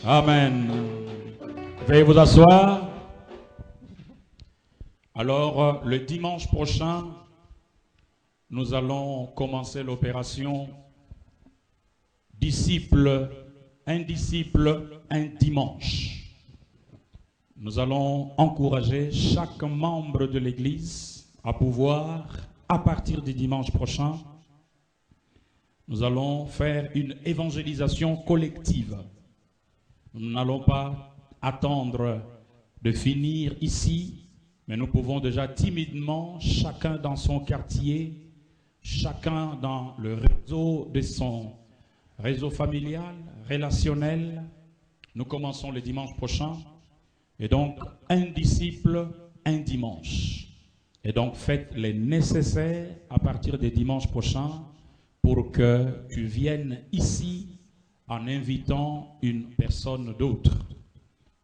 Amen. Veuillez vous asseoir. Alors, le dimanche prochain, nous allons commencer l'opération disciple, un dimanche. Nous allons encourager chaque membre de l'Église à pouvoir, à partir du dimanche prochain, nous allons faire une évangélisation collective. Nous n'allons pas attendre de finir ici, mais nous pouvons déjà timidement, chacun dans son quartier, chacun dans le réseau de son réseau familial, relationnel. Nous commençons le dimanche prochain. Et donc, un disciple, un dimanche. Et donc, faites les nécessaires à partir des dimanches prochains pour que tu viennes ici en invitant une personne d'autre.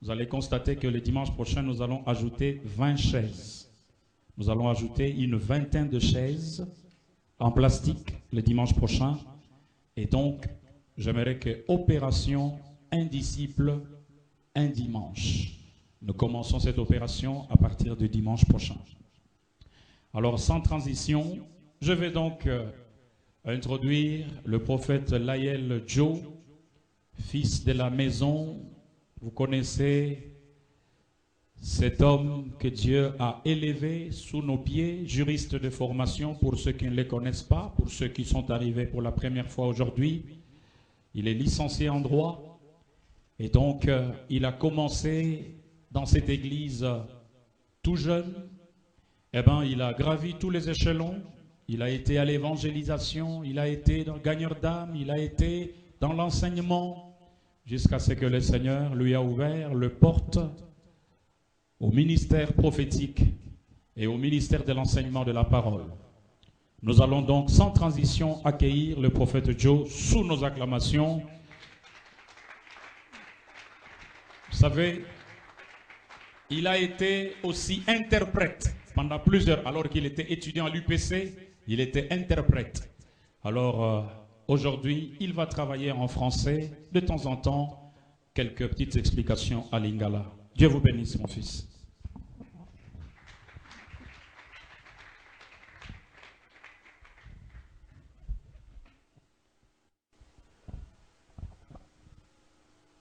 Vous allez constater que le dimanche prochain, nous allons ajouter 20 chaises. Nous allons ajouter une vingtaine de chaises en plastique le dimanche prochain. Et donc, j'aimerais que opération un disciple, un dimanche. Nous commençons cette opération à partir du dimanche prochain. Alors, sans transition, je vais donc introduire le prophète Laël Joe, fils de la maison. Vous connaissez cet homme que Dieu a élevé sous nos pieds, juriste de formation pour ceux qui ne le connaissent pas, pour ceux qui sont arrivés pour la première fois aujourd'hui. Il est licencié en droit et donc il a commencé dans cette église tout jeune. Eh bien, il a gravi tous les échelons. Il a été à l'évangélisation, il a été dans le gagneur d'âme, il a été dans l'enseignement, jusqu'à ce que le Seigneur lui a ouvert le porte au ministère prophétique et au ministère de l'enseignement de la parole. Nous allons donc sans transition accueillir le prophète Joe sous nos acclamations. Vous savez, il a été aussi interprète pendant plusieurs, alors qu'il était étudiant à l'UPC, il était interprète. Alors, aujourd'hui, il va travailler en français. De temps en temps, quelques petites explications à lingala. Dieu vous bénisse, mon fils.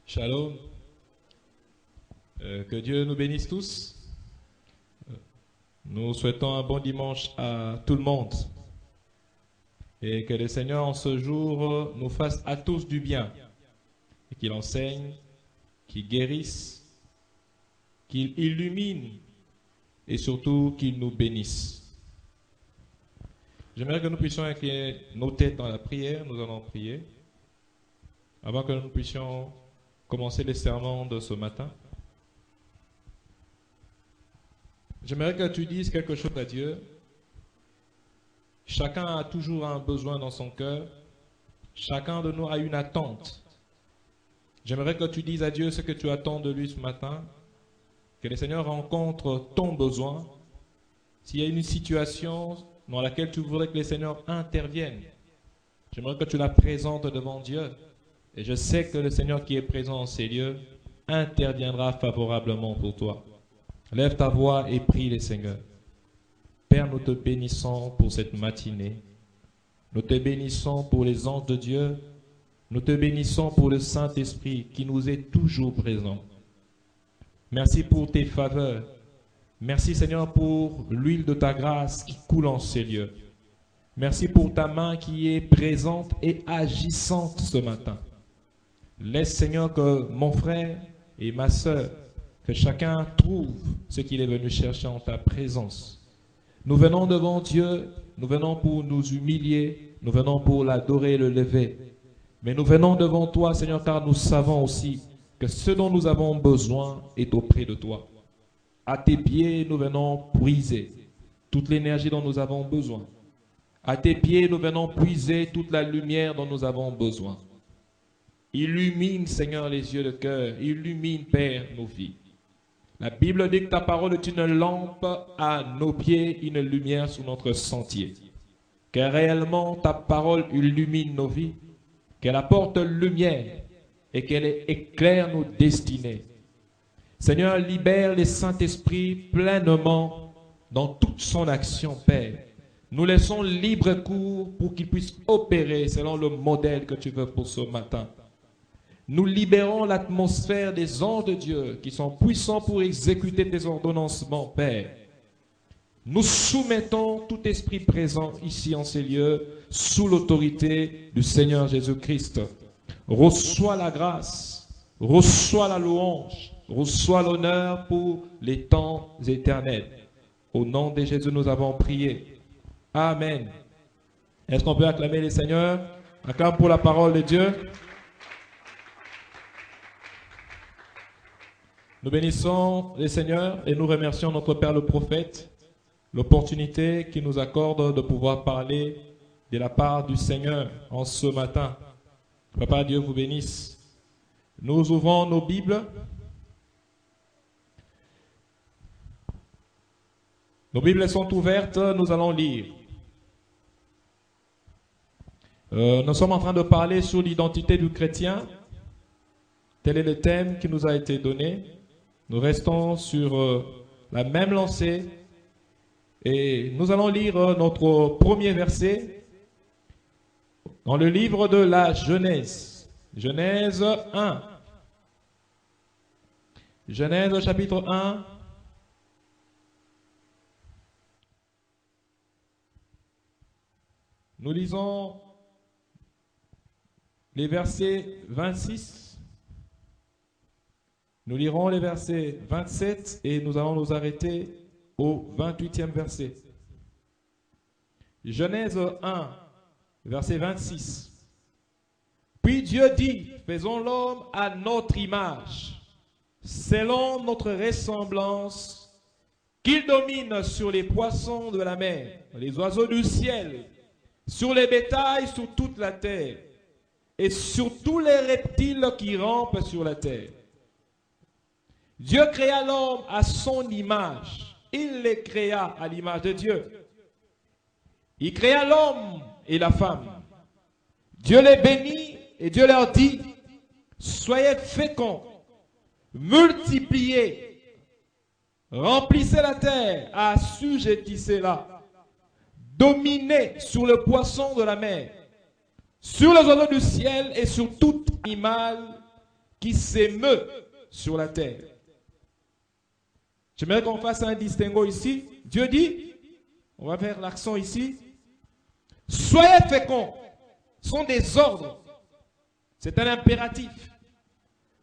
Shalom. Que Dieu nous bénisse tous. Nous souhaitons un bon dimanche à tout le monde. Et que le Seigneur en ce jour nous fasse à tous du bien. Et qu'il enseigne, qu'il guérisse, qu'il illumine et surtout qu'il nous bénisse. J'aimerais que nous puissions incliner nos têtes dans la prière. Nous allons prier avant que nous puissions commencer les sermons de ce matin. J'aimerais que tu dises quelque chose à Dieu. Chacun a toujours un besoin dans son cœur. Chacun de nous a une attente. J'aimerais que tu dises à Dieu ce que tu attends de lui ce matin. Que le Seigneur rencontre ton besoin. S'il y a une situation dans laquelle tu voudrais que le Seigneur intervienne, j'aimerais que tu la présentes devant Dieu. Et je sais que le Seigneur qui est présent en ces lieux interviendra favorablement pour toi. Lève ta voix et prie le Seigneur. Père, nous te bénissons pour cette matinée. Nous te bénissons pour les anges de Dieu. Nous te bénissons pour le Saint-Esprit qui nous est toujours présent. Merci pour tes faveurs. Merci Seigneur pour l'huile de ta grâce qui coule en ces lieux. Merci pour ta main qui est présente et agissante ce matin. Laisse Seigneur que mon frère et ma sœur, que chacun trouve ce qu'il est venu chercher en ta présence. Nous venons devant Dieu, nous venons pour nous humilier, nous venons pour l'adorer et le lever. Mais nous venons devant toi, Seigneur, car nous savons aussi que ce dont nous avons besoin est auprès de toi. À tes pieds, nous venons puiser toute l'énergie dont nous avons besoin. À tes pieds, nous venons puiser toute la lumière dont nous avons besoin. Illumine, Seigneur, les yeux de cœur. Illumine, Père, nos vies. La Bible dit que ta parole est une lampe à nos pieds, une lumière sur notre sentier. Que réellement ta parole illumine nos vies, qu'elle apporte lumière, et qu'elle éclaire nos destinées. Seigneur, libère les Saint-Esprit pleinement dans toute son action, Père. Nous laissons libre cours pour qu'il puisse opérer selon le modèle que tu veux pour ce matin. Nous libérons l'atmosphère des anges de Dieu qui sont puissants pour exécuter tes ordonnancements, Père. Nous soumettons tout esprit présent ici en ces lieux sous l'autorité du Seigneur Jésus-Christ. Reçois la grâce, reçois la louange, reçois l'honneur pour les temps éternels. Au nom de Jésus, nous avons prié. Amen. Est-ce qu'on peut acclamer le Seigneur? Acclame pour la parole de Dieu. Nous bénissons le Seigneur et nous remercions notre Père le prophète, l'opportunité qu'il nous accorde de pouvoir parler de la part du Seigneur en ce matin. Papa, Dieu vous bénisse. Nous ouvrons nos Bibles. Nos Bibles sont ouvertes, nous allons lire. Nous sommes en train de parler sur l'identité du chrétien. Tel est le thème qui nous a été donné. Nous restons sur la même lancée et nous allons lire notre premier verset dans le livre de la Genèse. Genèse 1. Genèse chapitre 1. Nous lisons les versets 26. Nous lirons les versets 27 et nous allons nous arrêter au 28e verset. Genèse 1, verset 26. Puis Dieu dit, faisons l'homme à notre image, selon notre ressemblance, qu'il domine sur les poissons de la mer, les oiseaux du ciel, sur les bétails, sur toute la terre, et sur tous les reptiles qui rampent sur la terre. Dieu créa l'homme à son image. Il les créa à l'image de Dieu. Il créa l'homme et la femme. Dieu les bénit et Dieu leur dit, soyez féconds, multipliez, remplissez la terre, assujettissez-la, dominez sur le poisson de la mer, sur les oiseaux du ciel et sur tout animal qui s'émeut sur la terre. J'aimerais qu'on fasse un distinguo ici. Dieu dit, on va faire l'accent ici, soyez féconds, ce sont des ordres, c'est un impératif.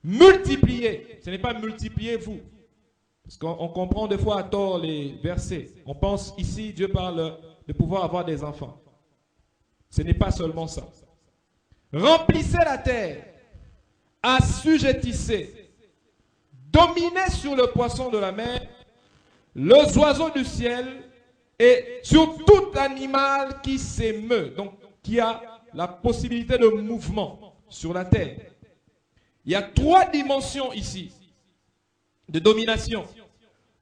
Multipliez, ce n'est pas multipliez-vous, parce qu'on comprend des fois à tort les versets. On pense ici, Dieu parle de pouvoir avoir des enfants. Ce n'est pas seulement ça. Remplissez la terre, assujettissez, dominez sur le poisson de la mer, les oiseaux du ciel et sur tout animal qui s'émeut, donc qui a la possibilité de mouvement sur la terre. Il y a 3 dimensions ici de domination.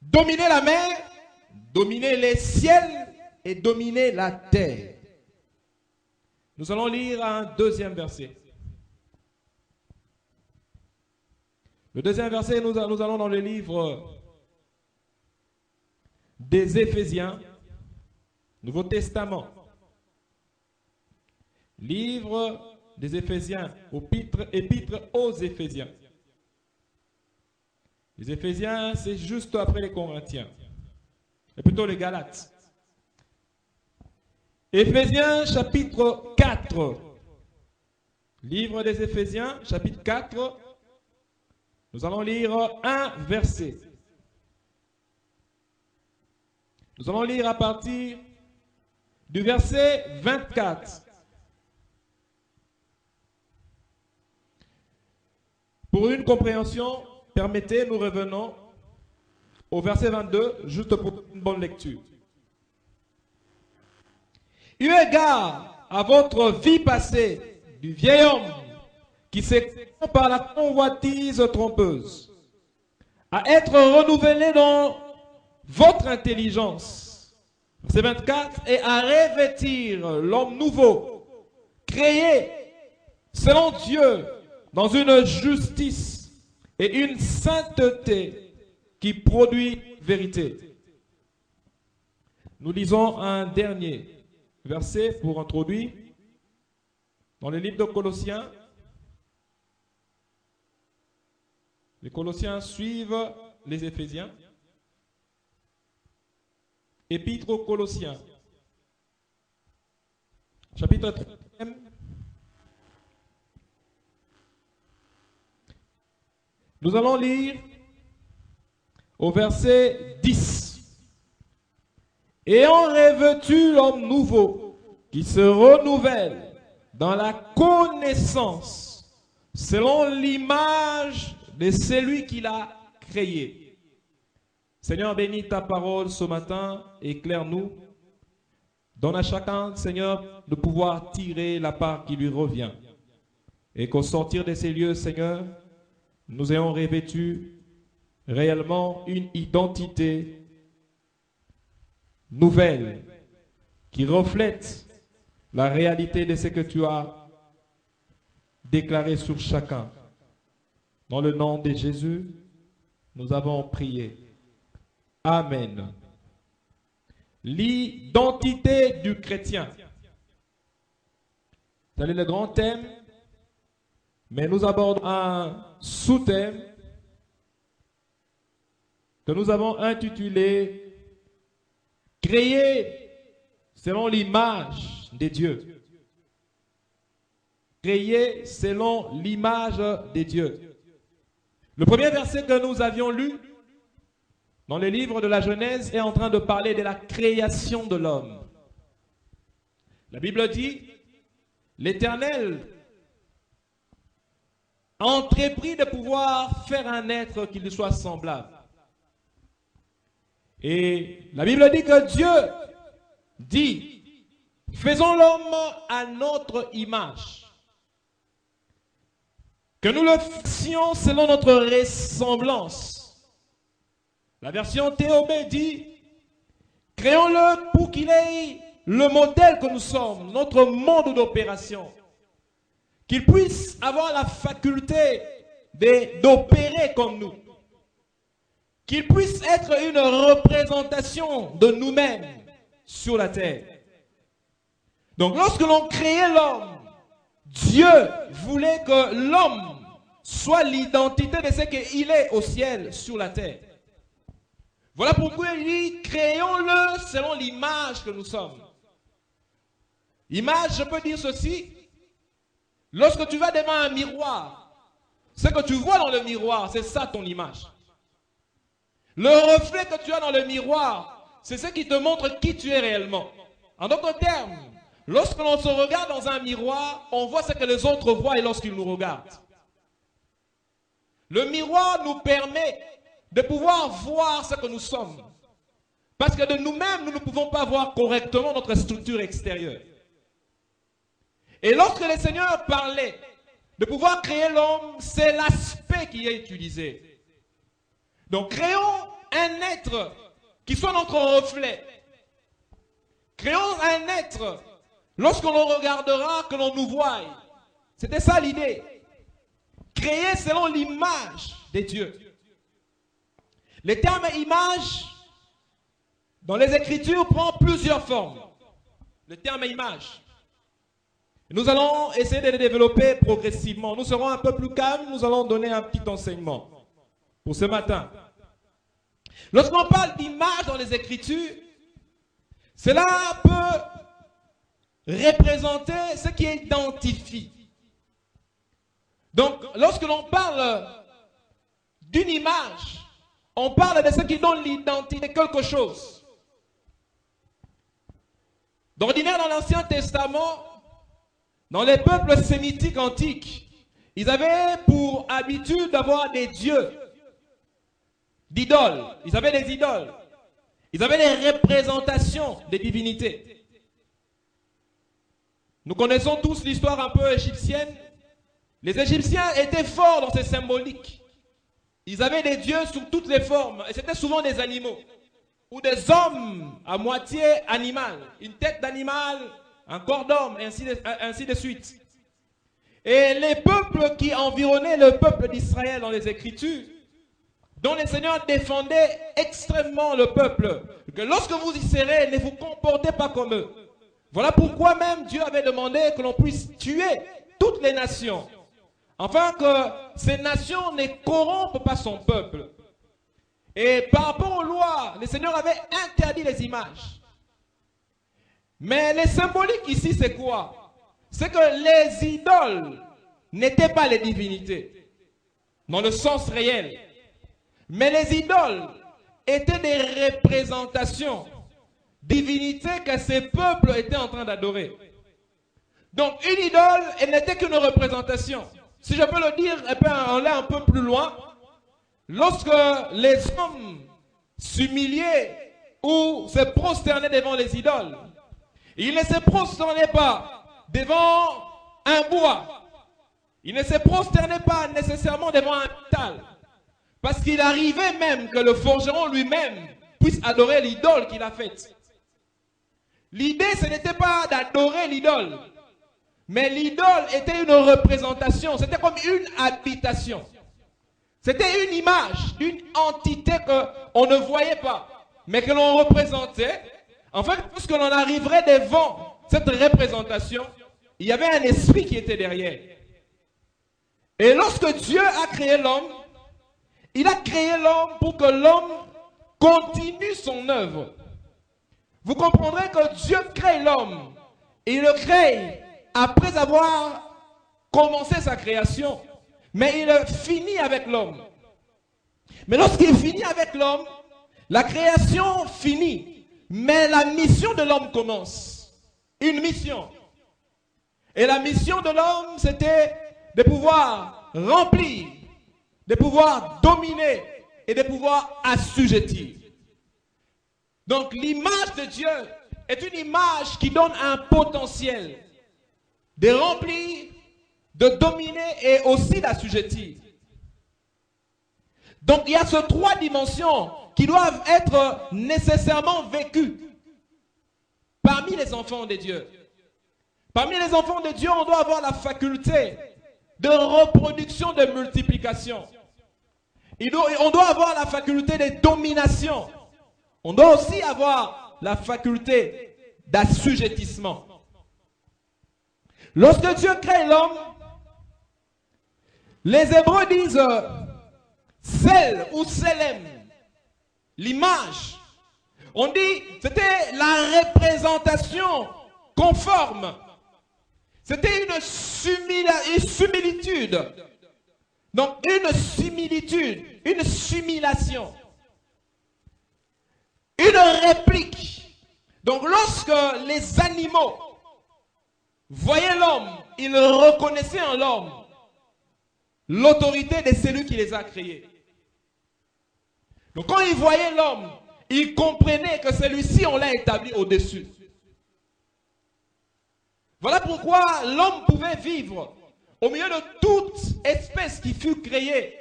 Dominer la mer, dominer les ciels et dominer la terre. Nous allons lire un deuxième verset. Le deuxième verset, nous allons dans le livre des Éphésiens, Nouveau Testament. Livre des Éphésiens, épître aux Éphésiens. Les Éphésiens, c'est juste après les Corinthiens. Et plutôt les Galates. Éphésiens chapitre 4. Livre des Éphésiens, chapitre 4. Nous allons lire un verset. Nous allons lire à partir du verset 24. Pour une compréhension, permettez, nous revenons au verset 22, juste pour une bonne lecture. Eu égard à votre vie passée du vieil homme qui s'est par la convoitise trompeuse, à être renouvelé dans votre intelligence, verset 24, et à revêtir l'homme nouveau, créé selon Dieu, dans une justice et une sainteté qui produit vérité. Nous lisons un dernier verset pour introduire dans le livre de Colossiens. Les Colossiens suivent les Éphésiens. Épître aux Colossiens, chapitre 3. Nous allons lire au verset 10. Ayant revêtu l'homme nouveau qui se renouvelle dans la connaissance selon l'image de celui qui l'a créé. Seigneur, bénis ta parole ce matin, éclaire-nous. Donne à chacun, Seigneur, de pouvoir tirer la part qui lui revient. Et qu'au sortir de ces lieux, Seigneur, nous ayons revêtu réellement une identité nouvelle qui reflète la réalité de ce que tu as déclaré sur chacun. Dans le nom de Jésus, nous avons prié. Amen. L'identité du chrétien. C'est le grand thème, mais nous abordons un sous-thème que nous avons intitulé « Créé selon l'image de Dieu ». Créé selon l'image de Dieu. Le premier verset que nous avions lu dans le livre de la Genèse est en train de parler de la création de l'homme. La Bible dit, l'Éternel a entrepris de pouvoir faire un être qui lui soit semblable. Et la Bible dit que Dieu dit, faisons l'homme à notre image, que nous le fassions selon notre ressemblance. La version TOB dit, créons-le pour qu'il ait le modèle que nous sommes, notre mode d'opération. Qu'il puisse avoir la faculté d'opérer comme nous. Qu'il puisse être une représentation de nous-mêmes sur la terre. Donc lorsque l'on créait l'homme, Dieu voulait que l'homme soit l'identité de ce qu'il est au ciel, sur la terre. Voilà pourquoi il dit, créons-le selon l'image que nous sommes. Image, je peux dire ceci. Lorsque tu vas devant un miroir, ce que tu vois dans le miroir, c'est ça ton image. Le reflet que tu as dans le miroir, c'est ce qui te montre qui tu es réellement. En d'autres termes, lorsque l'on se regarde dans un miroir, on voit ce que les autres voient et lorsqu'ils nous regardent. Le miroir nous permet de pouvoir voir ce que nous sommes. Parce que de nous-mêmes, nous ne pouvons pas voir correctement notre structure extérieure. Et lorsque le Seigneur parlait de pouvoir créer l'homme, c'est l'aspect qui est utilisé. Donc créons un être qui soit notre reflet. Créons un être, lorsque l'on regardera, que l'on nous voie. C'était ça l'idée. Créer selon l'image de Dieu. Le terme image, dans les Écritures, prend plusieurs formes. Le terme image. Nous allons essayer de le développer progressivement. Nous serons un peu plus calmes, nous allons donner un petit enseignement pour ce matin. Lorsqu'on parle d'image dans les Écritures, cela peut représenter ce qui identifie. Donc, lorsque l'on parle d'une image, on parle de ce qui donne l'identité de quelque chose. D'ordinaire, dans l'Ancien Testament, dans les peuples sémitiques antiques, ils avaient pour habitude d'avoir des dieux, d'idoles. Ils avaient des idoles. Ils avaient des représentations des divinités. Nous connaissons tous l'histoire un peu égyptienne. Les Égyptiens étaient forts dans ces symboliques. Ils avaient des dieux sous toutes les formes, et c'était souvent des animaux, ou des hommes à moitié animal, une tête d'animal, un corps d'homme, et ainsi de suite. Et les peuples qui environnaient le peuple d'Israël dans les Écritures, dont le Seigneur défendait extrêmement le peuple, que lorsque vous y serez, ne vous comportez pas comme eux. Voilà pourquoi même Dieu avait demandé que l'on puisse tuer toutes les nations, afin que ces nations ne corrompent pas son peuple. Et par rapport aux lois, le Seigneur avait interdit les images. Mais les symboliques ici, c'est quoi? C'est que les idoles n'étaient pas les divinités, dans le sens réel. Mais les idoles étaient des représentations, divinités que ces peuples étaient en train d'adorer. Donc une idole, elle n'était qu'une représentation. Si je peux le dire, on l'a un peu plus loin. Lorsque les hommes s'humiliaient ou se prosternaient devant les idoles, ils ne se prosternaient pas devant un bois. Ils ne se prosternaient pas nécessairement devant un métal. Parce qu'il arrivait même que le forgeron lui-même puisse adorer l'idole qu'il a faite. L'idée, ce n'était pas d'adorer l'idole. Mais l'idole était une représentation. C'était comme une habitation. C'était une image d'une entité qu'on ne voyait pas, mais que l'on représentait. En fait, lorsque l'on arriverait devant cette représentation, il y avait un esprit qui était derrière. Et lorsque Dieu a créé l'homme, il a créé l'homme pour que l'homme continue son œuvre. Vous comprendrez que Dieu crée l'homme. Et il le crée après avoir commencé sa création. Mais il finit avec l'homme. Mais lorsqu'il finit avec l'homme, la création finit. Mais la mission de l'homme commence. Une mission. Et la mission de l'homme, c'était de pouvoir remplir, de pouvoir dominer et de pouvoir assujettir. Donc l'image de Dieu est une image qui donne un potentiel de remplir, de dominer et aussi d'assujettir. Donc il y a ces trois dimensions qui doivent être nécessairement vécues parmi les enfants de Dieu. Parmi les enfants de Dieu, on doit avoir la faculté de reproduction, de multiplication. On doit avoir la faculté de domination. On doit aussi avoir la faculté d'assujettissement. Lorsque Dieu crée l'homme, les Hébreux disent sel ou selem, l'image. On dit c'était la représentation conforme. C'était une similitude. Donc une similitude, une simulation. Une réplique. Donc lorsque les animaux voyaient l'homme, ils reconnaissaient en l'homme l'autorité de celui qui les a créés. Donc quand ils voyaient l'homme, ils comprenaient que celui-ci, on l'a établi au-dessus. Voilà pourquoi l'homme pouvait vivre au milieu de toute espèce qui fut créée.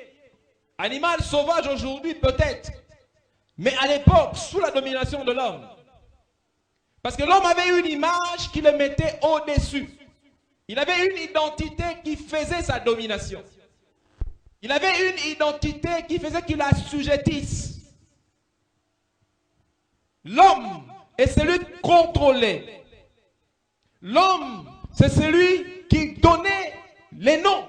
Animal sauvage aujourd'hui peut-être, mais à l'époque, sous la domination de l'homme. Parce que l'homme avait une image qui le mettait au-dessus. Il avait une identité qui faisait sa domination. Il avait une identité qui faisait qu'il assujettisse. L'homme est celui contrôlé. L'homme, c'est celui qui donnait les noms.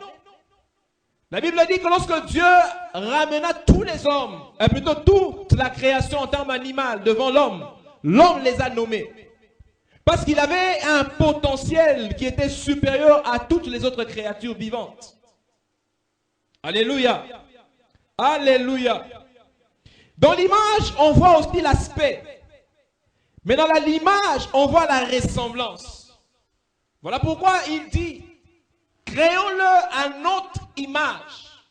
La Bible dit que lorsque Dieu ramena tous les hommes, et plutôt toute la création en termes animal devant l'homme, l'homme les a nommés. Parce qu'il avait un potentiel qui était supérieur à toutes les autres créatures vivantes. Alléluia. Alléluia. Dans l'image, on voit aussi l'aspect. Mais dans l'image, on voit la ressemblance. Voilà pourquoi il dit, créons-le à notre image.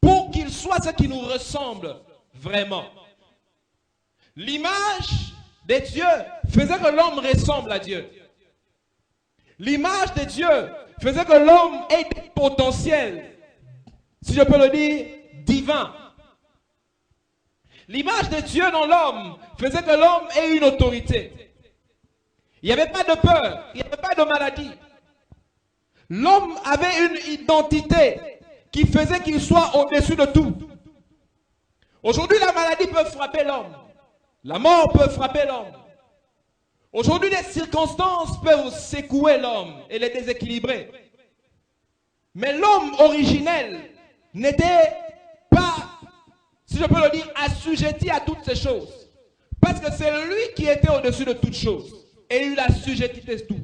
Pour qu'il soit ce qui nous ressemble vraiment. L'image de Dieu faisait que l'homme ressemble à Dieu. L'image de Dieu faisait que l'homme ait des potentiels, si je peux le dire, divins. L'image de Dieu dans l'homme faisait que l'homme ait une autorité. Il n'y avait pas de peur, il n'y avait pas de maladie. L'homme avait une identité qui faisait qu'il soit au-dessus de tout. Aujourd'hui, la maladie peut frapper l'homme. La mort peut frapper l'homme. Aujourd'hui, les circonstances peuvent secouer l'homme et le déséquilibrer. Mais l'homme originel n'était pas, si je peux le dire, assujetti à toutes ces choses. Parce que c'est lui qui était au-dessus de toutes choses. Et il assujettit à tout.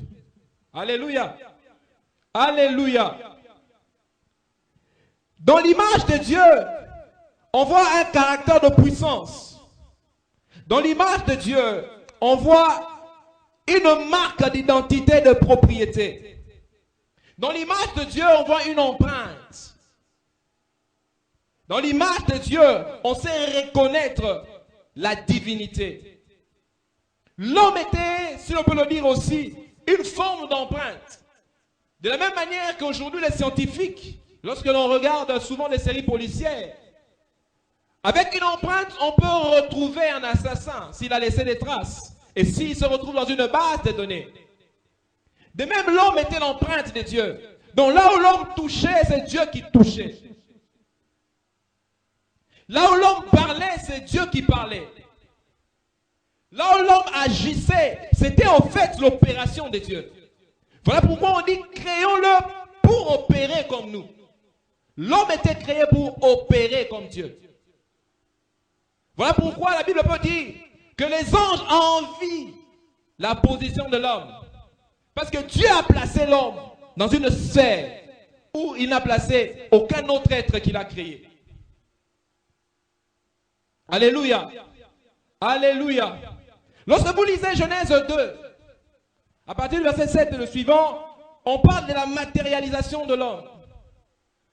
Alléluia. Alléluia. Dans l'image de Dieu, on voit un caractère de puissance. Dans l'image de Dieu, on voit une marque d'identité, de propriété. Dans l'image de Dieu, on voit une empreinte. Dans l'image de Dieu, on sait reconnaître la divinité. L'homme était, si on peut le dire aussi, une forme d'empreinte. De la même manière qu'aujourd'hui les scientifiques, lorsque l'on regarde souvent les séries policières, avec une empreinte, on peut retrouver un assassin s'il a laissé des traces et s'il se retrouve dans une base de données. De même, l'homme était l'empreinte de Dieu. Donc là où l'homme touchait, c'est Dieu qui touchait. Là où l'homme parlait, c'est Dieu qui parlait. Là où l'homme agissait, c'était en fait l'opération de Dieu. Voilà pourquoi on dit créons-le pour opérer comme nous. L'homme était créé pour opérer comme Dieu. Voilà pourquoi la Bible peut dire que les anges envient la position de l'homme. Parce que Dieu a placé l'homme dans une sphère où il n'a placé aucun autre être qu'il a créé. Alléluia. Alléluia. Lorsque vous lisez Genèse 2, à partir du verset 7 et le suivant, on parle de la matérialisation de l'homme.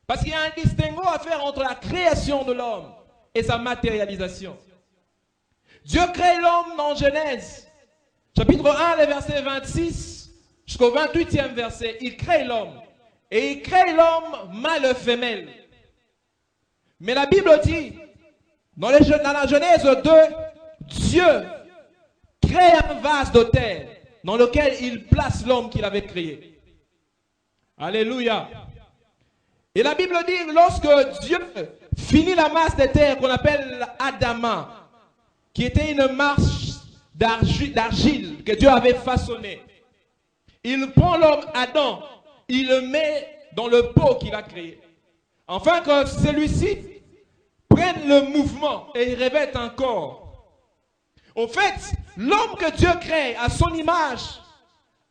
Parce qu'il y a un distinguo à faire entre la création de l'homme et sa matérialisation. Dieu crée l'homme dans Genèse, chapitre 1, les versets 26 jusqu'au 28e verset. Il crée l'homme. Et il crée l'homme mâle et femelle. Mais la Bible dit, dans la Genèse 2, Dieu crée un vase de terre dans lequel il place l'homme qu'il avait créé. Alléluia. Et la Bible dit, lorsque Dieu finit la masse de terre qu'on appelle Adama, qui était une masse d'argile que Dieu avait façonnée, il prend l'homme Adam, il le met dans le pot qu'il a créé, afin que celui-ci prenne le mouvement et il revête un corps. Au fait, l'homme que Dieu crée à son image,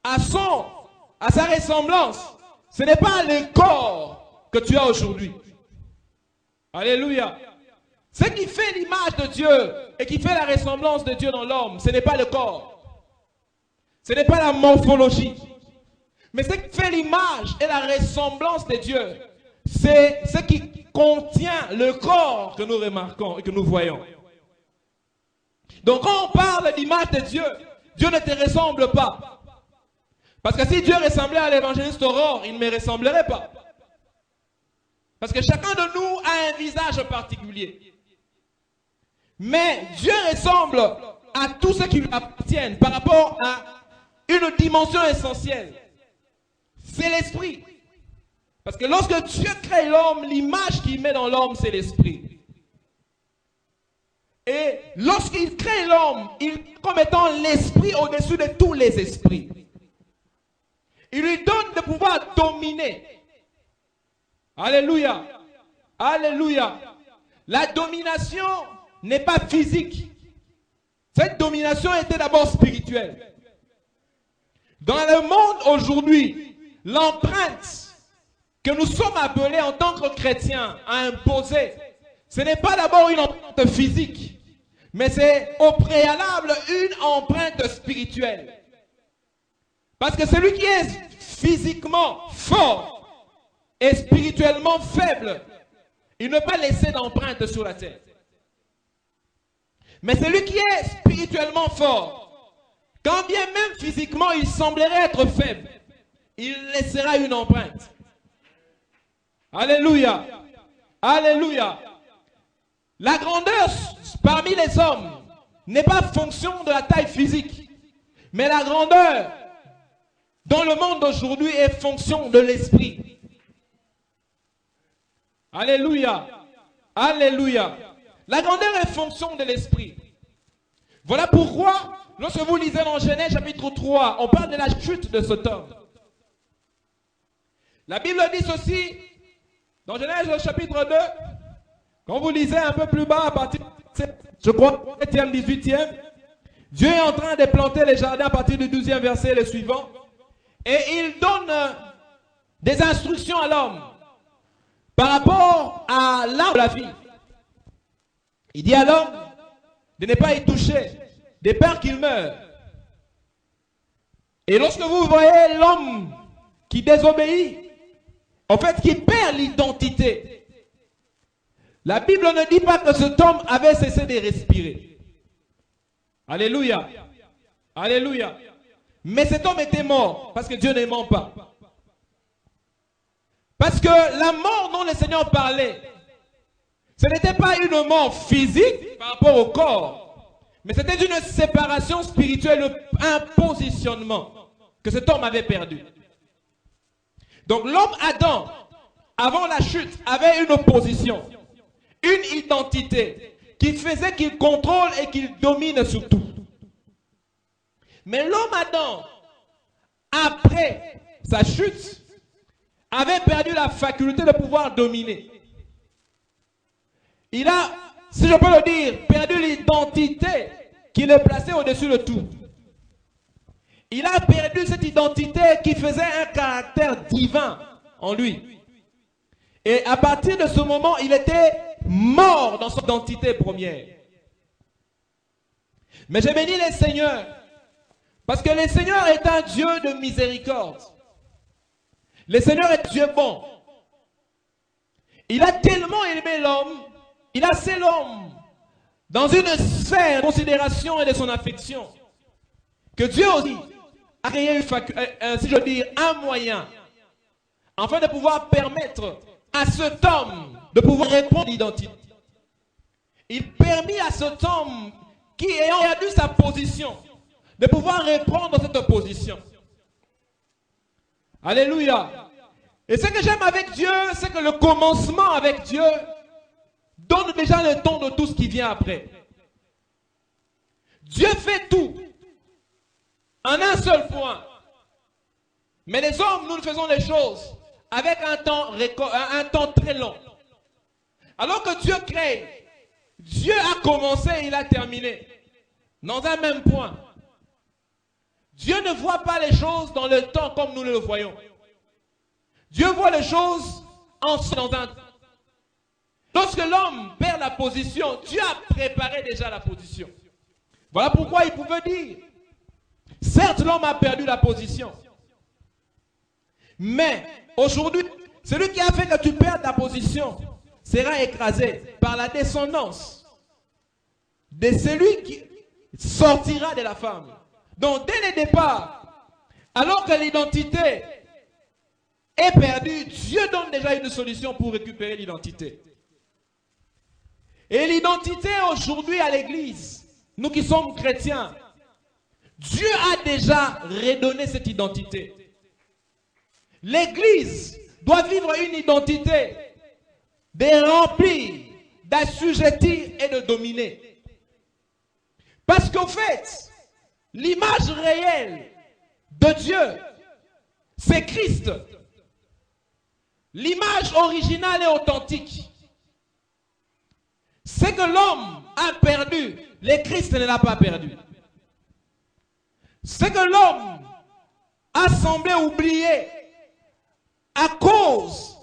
à sa ressemblance, ce n'est pas le corps que tu as aujourd'hui. Alléluia. Ce qui fait l'image de Dieu et qui fait la ressemblance de Dieu dans l'homme, ce n'est pas le corps. Ce n'est pas la morphologie. Mais ce qui fait l'image et la ressemblance de Dieu, c'est ce qui contient le corps que nous remarquons et que nous voyons. Donc quand on parle d'image de Dieu, Dieu ne te ressemble pas. Parce que si Dieu ressemblait à l'évangéliste Aurore, il ne me ressemblerait pas. Parce que chacun de nous a un visage particulier. Mais Dieu ressemble à tous ceux qui lui appartiennent par rapport à une dimension essentielle. C'est l'esprit. Parce que lorsque Dieu crée l'homme, l'image qu'il met dans l'homme, c'est l'esprit. Et lorsqu'il crée l'homme, il comme étant l'esprit au-dessus de tous les esprits. Il lui donne de pouvoir dominer. Alléluia. Alléluia. La domination n'est pas physique. Cette domination était d'abord spirituelle. Dans le monde aujourd'hui, l'empreinte que nous sommes appelés en tant que chrétiens à imposer, ce n'est pas d'abord une empreinte physique, mais c'est au préalable une empreinte spirituelle. Parce que celui qui est physiquement fort et spirituellement faible, il ne peut pas laisser d'empreinte sur la terre. Mais celui qui est spirituellement fort, quand bien même physiquement il semblerait être faible, il laissera une empreinte. Alléluia. Alléluia. La grandeur parmi les hommes n'est pas fonction de la taille physique, mais la grandeur, dans le monde d'aujourd'hui est fonction de l'esprit. Alléluia. Alléluia. La grandeur est fonction de l'esprit. Voilà pourquoi, lorsque vous lisez dans Genèse chapitre 3, on parle de la chute de cet homme. La Bible dit ceci, dans Genèse chapitre 2, quand vous lisez un peu plus bas, à partir de, je crois, 7e, 18e, Dieu est en train de planter les jardins à partir du 12e verset, le suivant, et il donne des instructions à l'homme par rapport à l'arbre de la vie. Il dit à l'homme de ne pas y toucher, de peur qu'il meure. Et lorsque vous voyez l'homme qui désobéit, en fait, qui perd l'identité, la Bible ne dit pas que cet homme avait cessé de respirer. Alléluia. Alléluia. Mais cet homme était mort, parce que Dieu ne ment pas. Parce que la mort dont le Seigneur parlait, ce n'était pas une mort physique par rapport au corps, mais c'était une séparation spirituelle, un positionnement que cet homme avait perdu. Donc l'homme Adam, avant la chute, avait une position, une identité qui faisait qu'il contrôle et qu'il domine sur tout. Mais l'homme Adam, après sa chute, avait perdu la faculté de pouvoir dominer. Il a, si je peux le dire, perdu l'identité qui le plaçait au-dessus de tout. Il a perdu cette identité qui faisait un caractère divin en lui. Et à partir de ce moment, il était mort dans son identité première. Mais je bénis les Seigneurs, parce que le Seigneur est un Dieu de miséricorde. Le Seigneur est Dieu bon. Il a tellement aimé l'homme, il a scellé l'homme dans une sphère de considération et de son affection, que Dieu aussi a créé, si je veux dire, un moyen, afin de pouvoir permettre à cet homme de pouvoir répondre à l'identité. Il permit à cet homme qui ayant perdu sa position, de pouvoir reprendre cette position. Alléluia. Et ce que j'aime avec Dieu, c'est que le commencement avec Dieu donne déjà le ton de tout ce qui vient après. Dieu fait tout en un seul point. Mais les hommes, nous faisons les choses avec un temps très long. Alors que Dieu crée, Dieu a commencé et il a terminé. Dans un même point. Dieu ne voit pas les choses dans le temps comme nous le voyons. Dieu voit les choses dans un temps. Lorsque l'homme perd la position, Dieu a préparé déjà la position. Voilà pourquoi il pouvait dire, certes l'homme a perdu la position, mais aujourd'hui, celui qui a fait que tu perdes ta position sera écrasé par la descendance de celui qui sortira de la femme. Donc dès le départ, alors que l'identité est perdue, Dieu donne déjà une solution pour récupérer l'identité. Et l'identité aujourd'hui à l'église, nous qui sommes chrétiens, Dieu a déjà redonné cette identité. L'église doit vivre une identité de remplir, d'assujettir et de dominer. Parce qu'au fait, l'image réelle de Dieu, c'est Christ. L'image originale et authentique. Ce que l'homme a perdu, le Christ ne l'a pas perdu. Ce que l'homme a semblé oublier à cause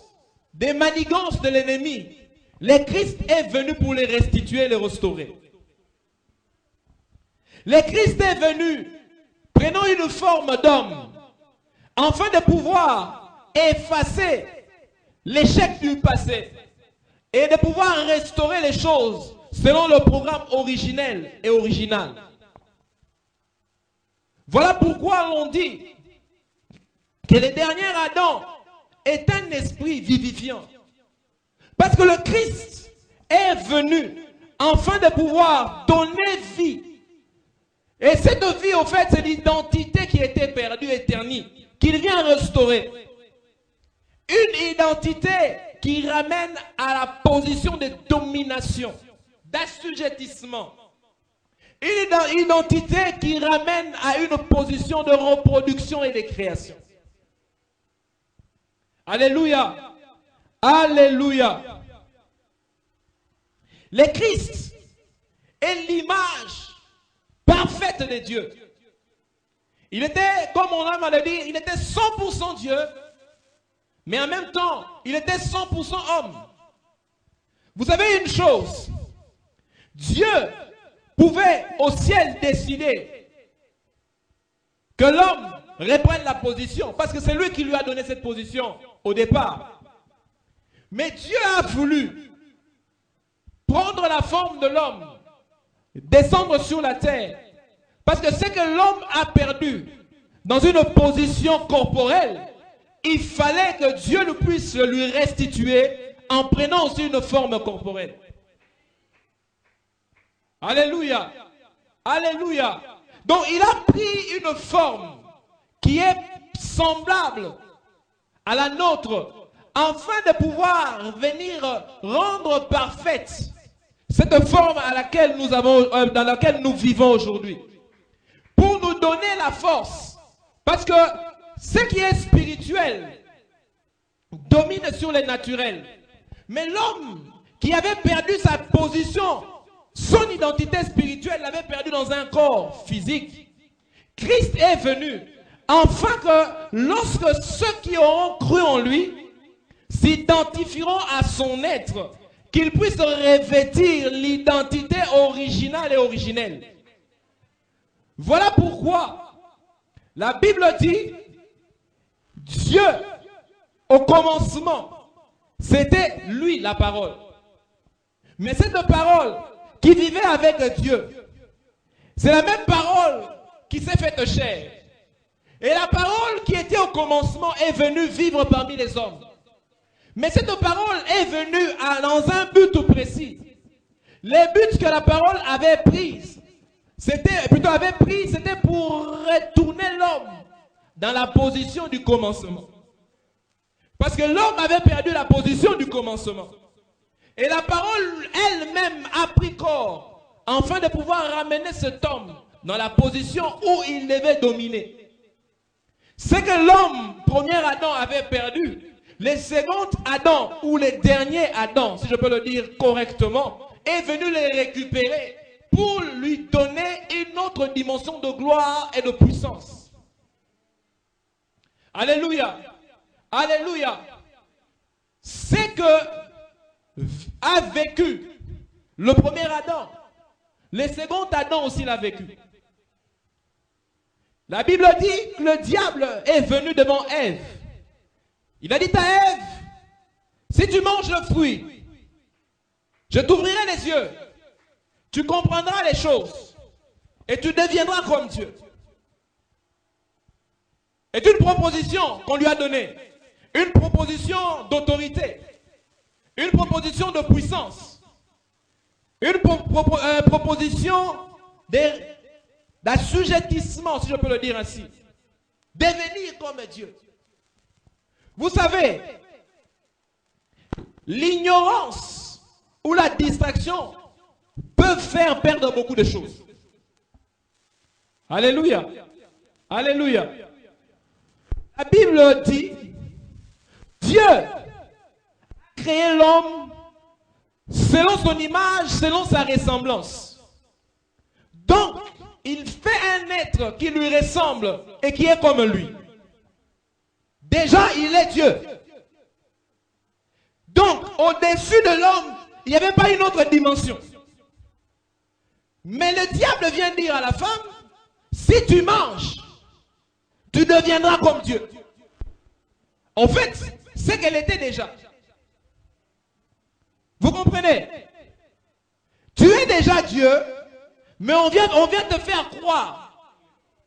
des manigances de l'ennemi, le Christ est venu pour les restituer et les restaurer. Le Christ est venu prenant une forme d'homme afin de pouvoir effacer l'échec du passé et de pouvoir restaurer les choses selon le programme originel et original. Voilà pourquoi on dit que le dernier Adam est un esprit vivifiant. Parce que le Christ est venu afin de pouvoir donner vie. Et cette vie, au fait, c'est l'identité qui était perdue et ternie. qu'il vient restaurer. Une identité qui ramène à la position de domination, d'assujettissement. Une identité qui ramène à une position de reproduction et de création. Alléluia. Alléluia. Le Christ est l'image parfaite de Dieu. Il était, comme on a mal dit, il était 100% Dieu, mais en même temps, il était 100% homme. Vous savez une chose, Dieu pouvait au ciel décider que l'homme reprenne la position, parce que c'est lui qui lui a donné cette position au départ. Mais Dieu a voulu prendre la forme de l'homme, descendre sur la terre, parce que ce que l'homme a perdu dans une position corporelle, il fallait que Dieu puisse lui restituer en prenant aussi une forme corporelle. Alléluia. Alléluia. Donc il a pris une forme qui est semblable à la nôtre, afin de pouvoir venir rendre parfaite cette forme à laquelle nous avons, dans laquelle nous vivons aujourd'hui. Pour nous donner la force. Parce que ce qui est spirituel domine sur le naturel. Mais l'homme qui avait perdu sa position, son identité spirituelle, l'avait perdu dans un corps physique. Christ est venu afin que lorsque ceux qui auront cru en lui s'identifieront à son être, qu'ils puissent revêtir l'identité originale et originelle. Voilà pourquoi la Bible dit, Dieu, au commencement, c'était lui la parole. Mais cette parole qui vivait avec Dieu, c'est la même parole qui s'est faite chair. Et la parole qui était au commencement est venue vivre parmi les hommes. Mais cette parole est venue dans un but précis. Les buts que la parole avait pris, c'était pour retourner l'homme dans la position du commencement. Parce que l'homme avait perdu la position du commencement. Et la parole elle-même a pris corps afin de pouvoir ramener cet homme dans la position où il devait dominer. Ce que l'homme, premier Adam, avait perdu, les seconds Adam ou les derniers Adam, si je peux le dire correctement, est venu les récupérer pour lui donner une autre dimension de gloire et de puissance. Alléluia. Alléluia. C'est que a vécu le premier Adam, le second Adam aussi l'a vécu. La Bible dit que le diable est venu devant Ève. Il a dit à Ève, si tu manges le fruit, je t'ouvrirai les yeux, tu comprendras les choses et tu deviendras comme Dieu. C'est une proposition qu'on lui a donnée, une proposition d'autorité, une proposition de puissance, une proposition d'assujettissement, si je peux le dire ainsi, devenir comme Dieu. Vous savez, l'ignorance ou la distraction peuvent faire perdre beaucoup de choses. Alléluia. Alléluia. La Bible dit, Dieu a créé l'homme selon son image, selon sa ressemblance. Donc, il fait un être qui lui ressemble et qui est comme lui. Déjà, il est Dieu. Donc, au-dessus de l'homme, il n'y avait pas une autre dimension. Mais le diable vient dire à la femme, si tu manges, tu deviendras comme Dieu. En fait, c'est qu'elle était déjà. Vous comprenez? Tu es déjà Dieu, mais on vient te faire croire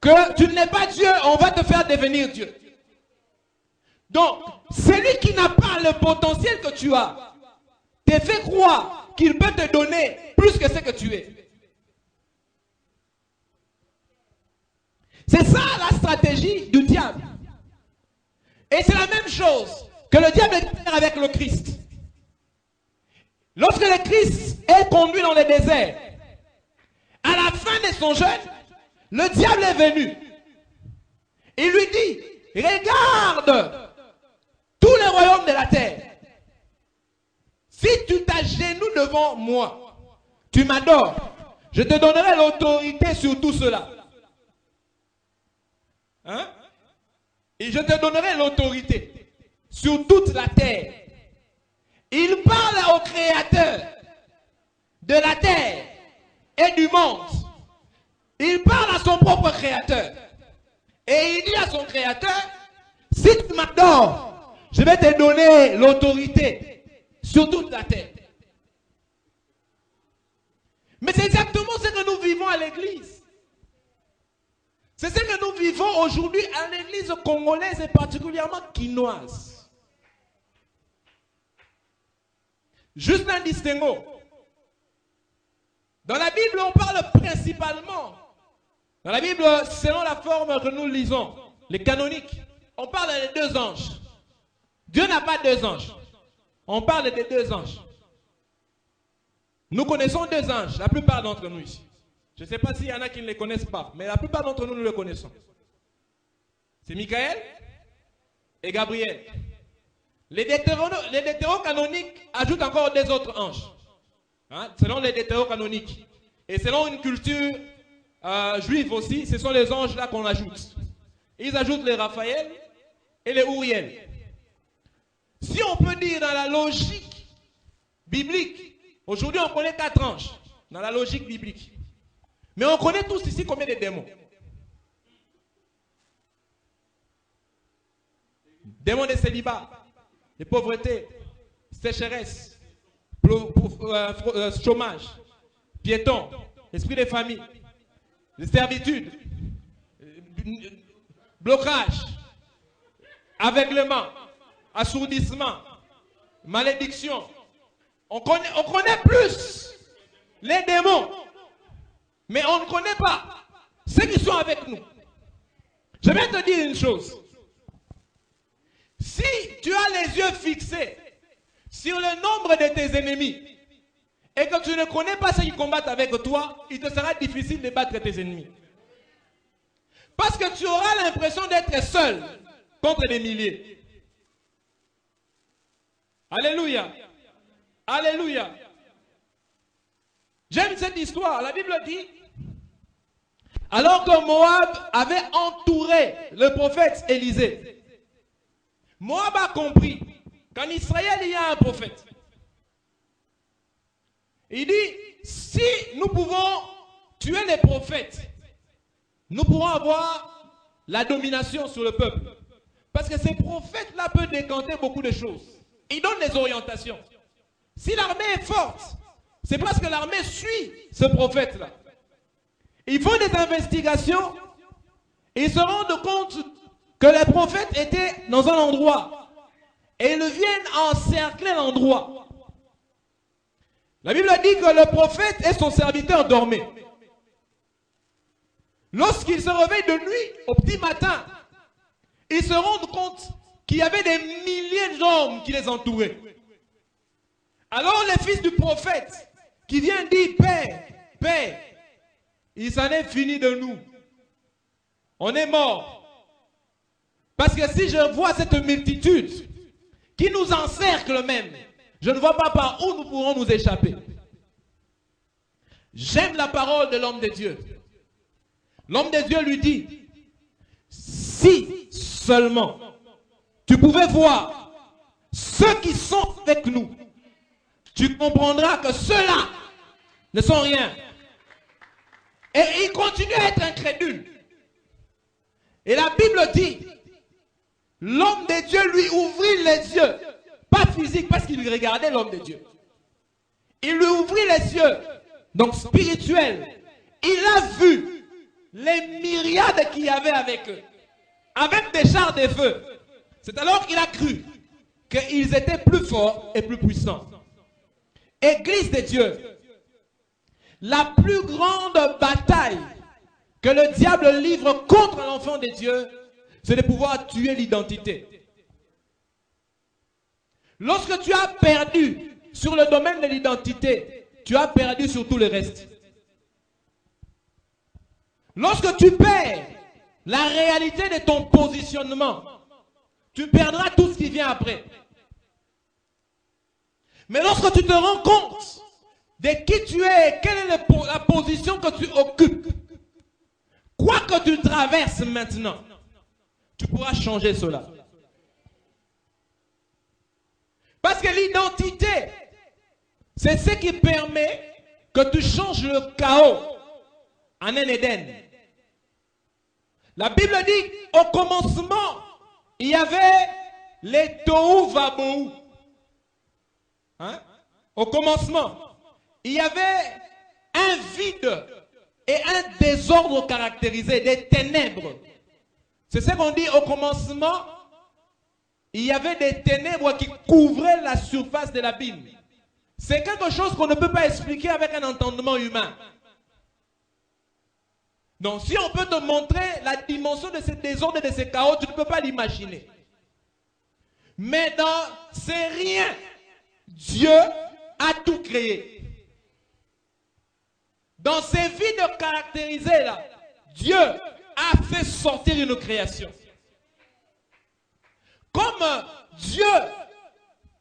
que tu n'es pas Dieu, on va te faire devenir Dieu. Donc, celui qui n'a pas le potentiel que tu as, te fait croire qu'il peut te donner plus que ce que tu es. C'est ça la stratégie du diable. Et c'est la même chose que le diable est fait avec le Christ. Lorsque le Christ est conduit dans le désert, à la fin de son jeûne, le diable est venu. Il lui dit, regarde tous les royaumes de la terre. Si tu t'agenouilles devant moi, tu m'adores, je te donnerai l'autorité sur tout cela. Hein? Et je te donnerai l'autorité sur toute la terre. Il parle au Créateur de la terre et du monde. Il parle à son propre Créateur. Et il dit à son Créateur, si tu m'adores, je vais te donner l'autorité sur toute la terre. Mais c'est exactement ce que nous vivons à l'église. C'est ce que nous vivons aujourd'hui à l'église congolaise et particulièrement quinoise. Juste un distinguo. Dans la Bible, on parle principalement, dans la Bible, selon la forme que nous lisons, les canoniques, on parle des deux anges. Dieu n'a pas deux anges. On parle des deux anges. Nous connaissons deux anges, la plupart d'entre nous ici. Je ne sais pas s'il y en a qui ne les connaissent pas, mais la plupart d'entre nous, nous les connaissons. C'est Michael et Gabriel. Les deutérocanoniques ajoutent encore des autres anges. Hein, selon les deutérocanoniques. Et selon une culture juive aussi, ce sont les anges là qu'on ajoute. Ils ajoutent les Raphaël et les Uriel. Si on peut dire dans la logique biblique, aujourd'hui on connaît 4 anges, dans la logique biblique. Mais on connaît tous ici combien de démons? Démons de célibat, de pauvreté, sécheresse, chômage, piéton, esprit de famille, de servitude, blocage, aveuglement, assourdissement, malédiction. On connaît plus les démons, mais on ne connaît pas ceux qui sont avec nous. Je vais te dire une chose. Si tu as les yeux fixés sur le nombre de tes ennemis et que tu ne connais pas ceux qui combattent avec toi, il te sera difficile de battre tes ennemis. Parce que tu auras l'impression d'être seul contre des milliers. Alléluia. Alléluia. J'aime cette histoire. La Bible dit, alors que Moab avait entouré le prophète Élisée, Moab a compris qu'en Israël, il y a un prophète. Il dit, si nous pouvons tuer les prophètes, nous pourrons avoir la domination sur le peuple. Parce que ces prophètes-là peuvent décanter beaucoup de choses. Ils donnent des orientations. Si l'armée est forte, c'est parce que l'armée suit ce prophète-là. Ils font des investigations et ils se rendent compte que les prophètes étaient dans un endroit et ils viennent encercler l'endroit. La Bible dit que le prophète et son serviteur dormaient. Lorsqu'ils se réveillent de nuit, au petit matin, ils se rendent compte qu'il y avait des milliers d'hommes qui les entouraient. Alors les fils du prophète qui vient dire, Père, Père, il s'en est fini de nous. On est mort. Parce que si je vois cette multitude qui nous encercle même, je ne vois pas par où nous pourrons nous échapper. J'aime la parole de l'homme de Dieu. L'homme de Dieu lui dit, si seulement tu pouvais voir ceux qui sont avec nous, tu comprendras que ceux-là ne sont rien. Et il continue à être incrédule. Et la Bible dit, l'homme de Dieu lui ouvrit les yeux. Pas physique, parce qu'il regardait l'homme de Dieu. Il lui ouvrit les yeux, donc spirituel. Il a vu les myriades qu'il y avait avec eux, avec des chars de feu. C'est alors qu'il a cru qu'ils étaient plus forts et plus puissants. Église de Dieu, la plus grande bataille que le diable livre contre l'enfant de Dieu, c'est de pouvoir tuer l'identité. Lorsque tu as perdu sur le domaine de l'identité, tu as perdu sur tout le reste. Lorsque tu perds la réalité de ton positionnement, tu perdras tout ce qui vient après. Mais lorsque tu te rends compte de qui tu es et quelle est la position que tu occupes, quoi que tu traverses maintenant, tu pourras changer cela. Parce que l'identité, c'est ce qui permet que tu changes le chaos en un Éden. La Bible dit, au commencement, il y avait les tohu vabohu. Hein? Au commencement, il y avait un vide et un désordre caractérisé, des ténèbres. C'est ce qu'on dit au commencement. Il y avait des ténèbres qui couvraient la surface de l'abîme. C'est quelque chose qu'on ne peut pas expliquer avec un entendement humain. Donc si on peut te montrer la dimension de ce désordre et de ce chaos, tu ne peux pas l'imaginer. Mais dans ces riens, Dieu a tout créé. Dans ces vides caractérisés là, Dieu a fait sortir une création. Comme Dieu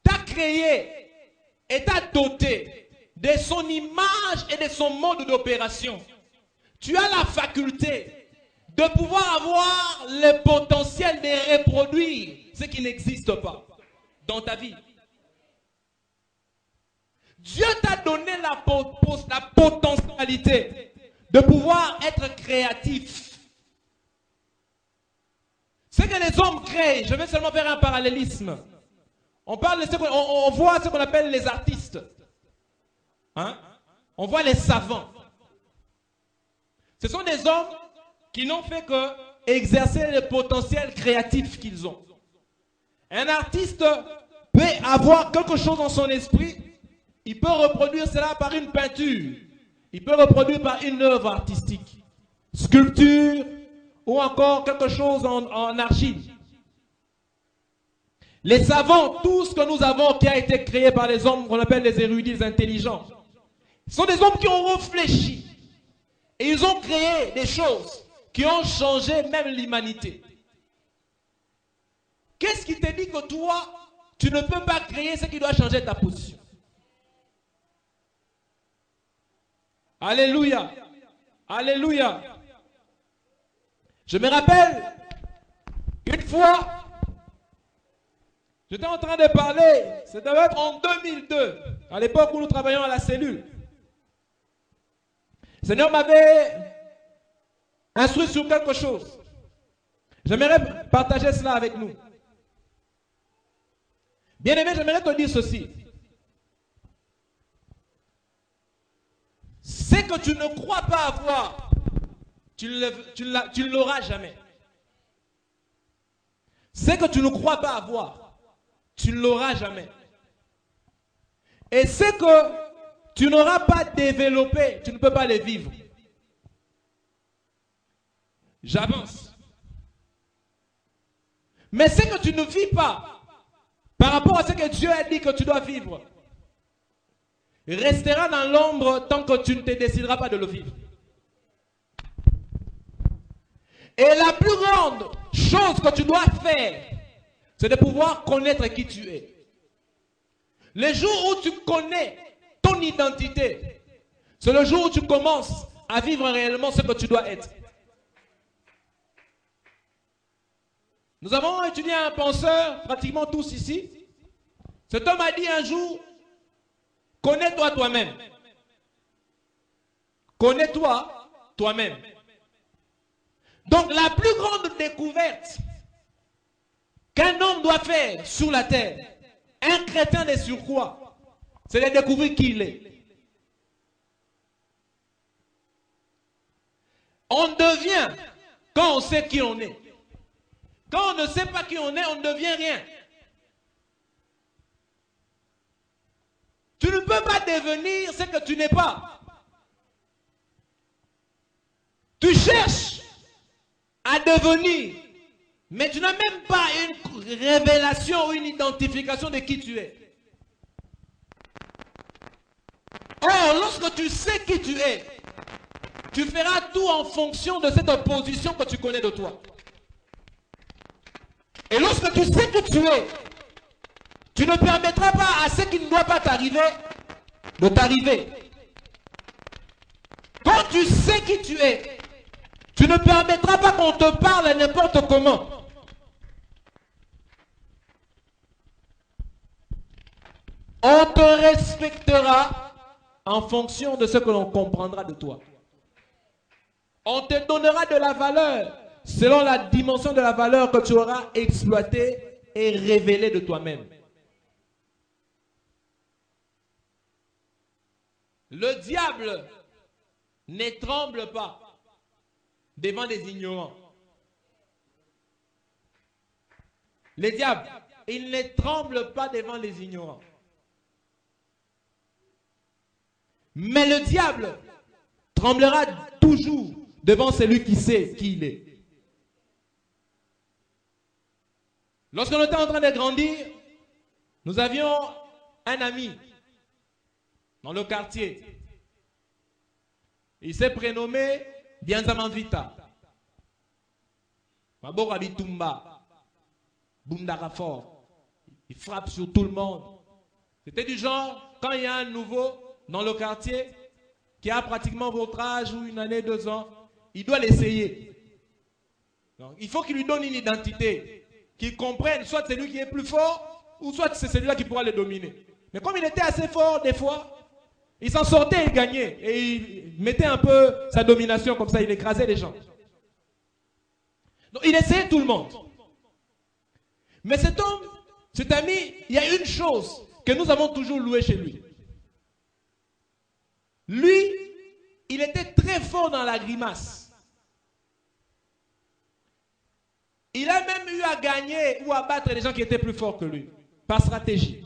t'a créé et t'a doté de son image et de son mode d'opération, tu as la faculté de pouvoir avoir le potentiel de reproduire ce qui n'existe pas dans ta vie. Dieu t'a donné la potentialité de pouvoir être créatif. Ce que les hommes créent, je vais seulement faire un parallélisme. On voit ce qu'on appelle les artistes. Hein? On voit les savants. Ce sont des hommes qui n'ont fait que exercer le potentiel créatif qu'ils ont. Un artiste peut avoir quelque chose dans son esprit, il peut reproduire cela par une peinture, il peut reproduire par une œuvre artistique, sculpture ou encore quelque chose en argile. Les savants, tout ce que nous avons qui a été créé par les hommes qu'on appelle les érudits, les intelligents, sont des hommes qui ont réfléchi. Et ils ont créé des choses qui ont changé même l'humanité. Qu'est-ce qui te dit que toi, tu ne peux pas créer ce qui doit changer ta position? Alléluia. Alléluia. Je me rappelle, une fois, j'étais en train de parler, c'était en 2002, à l'époque où nous travaillions à la cellule. Le Seigneur m'avait instruit sur quelque chose. J'aimerais partager cela avec nous. Bien-aimé, j'aimerais te dire ceci. Ce que tu ne crois pas avoir, tu ne l'auras jamais. Ce que tu ne crois pas avoir, tu ne l'auras jamais. Et ce que tu n'auras pas développé, tu ne peux pas les vivre. J'avance. Mais ce que tu ne vis pas, par rapport à ce que Dieu a dit que tu dois vivre, restera dans l'ombre tant que tu ne te décideras pas de le vivre. Et la plus grande chose que tu dois faire, c'est de pouvoir connaître qui tu es. Le jour où tu connais ton identité, c'est le jour où tu commences à vivre réellement ce que tu dois être. Nous avons étudié un penseur, pratiquement tous ici. Cet homme a dit un jour, connais-toi toi-même. Connais-toi toi-même. Donc la plus grande découverte qu'un homme doit faire sur la terre, un chrétien de surcroît, c'est de découvrir qui il est. On devient quand on sait qui on est. Quand on ne sait pas qui on est, on ne devient rien. Tu ne peux pas devenir ce que tu n'es pas. Tu cherches à devenir Mais tu n'as même pas une révélation ou une identification de qui tu es. Or, lorsque tu sais qui tu es, tu feras tout en fonction de cette position que tu connais de toi. Et lorsque tu sais qui tu es, tu ne permettras pas à ce qui ne doit pas t'arriver de t'arriver. Quand tu sais qui tu es, tu ne permettras pas qu'on te parle n'importe comment. On te respectera en fonction de ce que l'on comprendra de toi. On te donnera de la valeur selon la dimension de la valeur que tu auras exploitée et révélée de toi-même. Le diable ne tremble pas devant des ignorants. Le diable, il ne tremble pas devant les ignorants. Mais le diable tremblera toujours devant celui qui sait qui il est. Lorsque nous étions en train de grandir, nous avions un ami dans le quartier. Il s'est prénommé Bianzaman Vita. Mabora Bitumba. Boumdarafor. Il frappe sur tout le monde. C'était du genre, quand il y a un nouveau dans le quartier qui a pratiquement votre âge ou une année, 2 ans, il doit l'essayer. Il faut qu'il lui donne une identité, qu'il comprenne, soit c'est lui qui est plus fort, ou soit c'est celui-là qui pourra le dominer. Mais comme il était assez fort des fois, il s'en sortait et il gagnait. Et il mettait un peu sa domination comme ça, il écrasait les gens. Donc il essayait tout le monde. Mais cet homme, cet ami, il y a une chose que nous avons toujours louée chez lui. Lui, il était très fort dans la grimace. Il a même eu à gagner ou à battre les gens qui étaient plus forts que lui, par stratégie.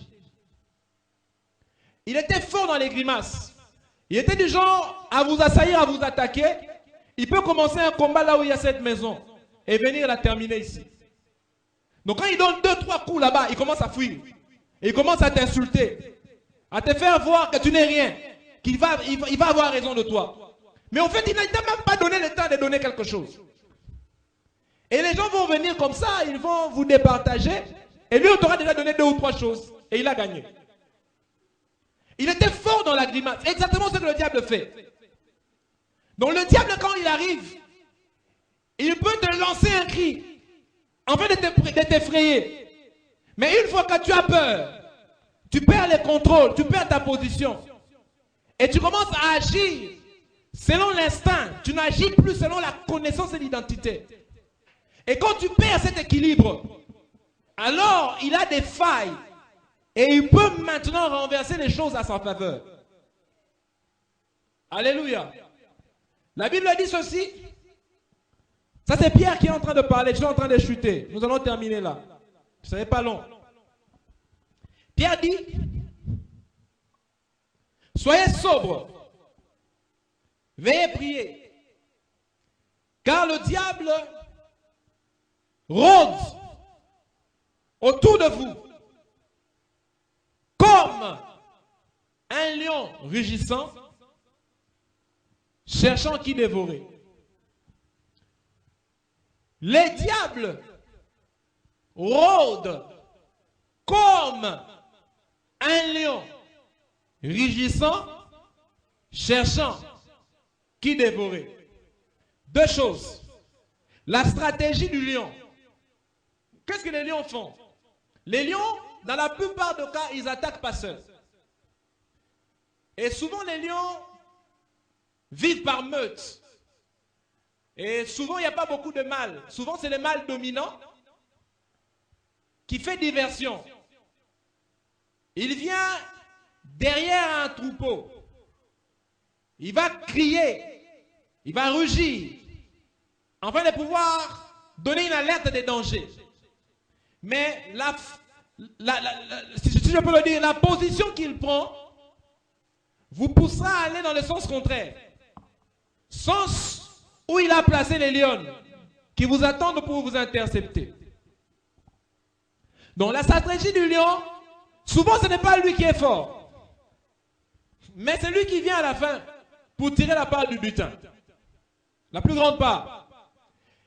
Il était fort dans les grimaces. Il était du genre à vous assaillir, à vous attaquer. Il peut commencer un combat là où il y a cette maison et venir la terminer ici. Donc quand il donne 2-3 coups là-bas, il commence à fuir. Et il commence à t'insulter, à te faire voir que tu n'es rien, qu'il va avoir raison de toi. Mais en fait, il n'a même pas donné le temps de donner quelque chose. Et les gens vont venir comme ça, ils vont vous départager. Et lui, on t'aura déjà donné 2 ou 3 choses. Et il a gagné. Il était fort dans la grimace. Exactement ce que le diable fait. Donc le diable, quand il arrive, il peut te lancer un cri, afin de t'effrayer. Mais une fois que tu as peur, tu perds les contrôles, tu perds ta position. Et tu commences à agir selon l'instinct. Tu n'agis plus selon la connaissance et l'identité. Et quand tu perds cet équilibre, alors il a des failles. Et il peut maintenant renverser les choses à sa faveur. Alléluia. La Bible dit ceci. Ça c'est Pierre qui est en train de parler. Je suis en train de chuter. Nous allons terminer là. Ce n'est pas long. Pierre dit, soyez sobres. Veillez prier. Car le diable rôde autour de vous comme un lion rugissant, cherchant qui dévorer. Les diables rôdent comme un lion rugissant, cherchant qui dévorer. 2 choses. La stratégie du lion. Qu'est-ce que les lions font? Les lions, dans la plupart des cas, ils attaquent pas seuls. Et souvent, les lions vivent par meute. Et souvent, il n'y a pas beaucoup de mâles. Souvent, c'est le mâle dominant qui fait diversion. Il vient derrière un troupeau. Il va crier. Il va rugir. Afin de pouvoir donner une alerte des dangers. Mais si je peux le dire, la position qu'il prend vous poussera à aller dans le sens contraire. Sens où il a placé les lions. qui vous attendent pour vous intercepter. Donc la stratégie du lion, souvent ce n'est pas lui qui est fort, mais c'est lui qui vient à la fin pour tirer la part du butin. La plus grande part.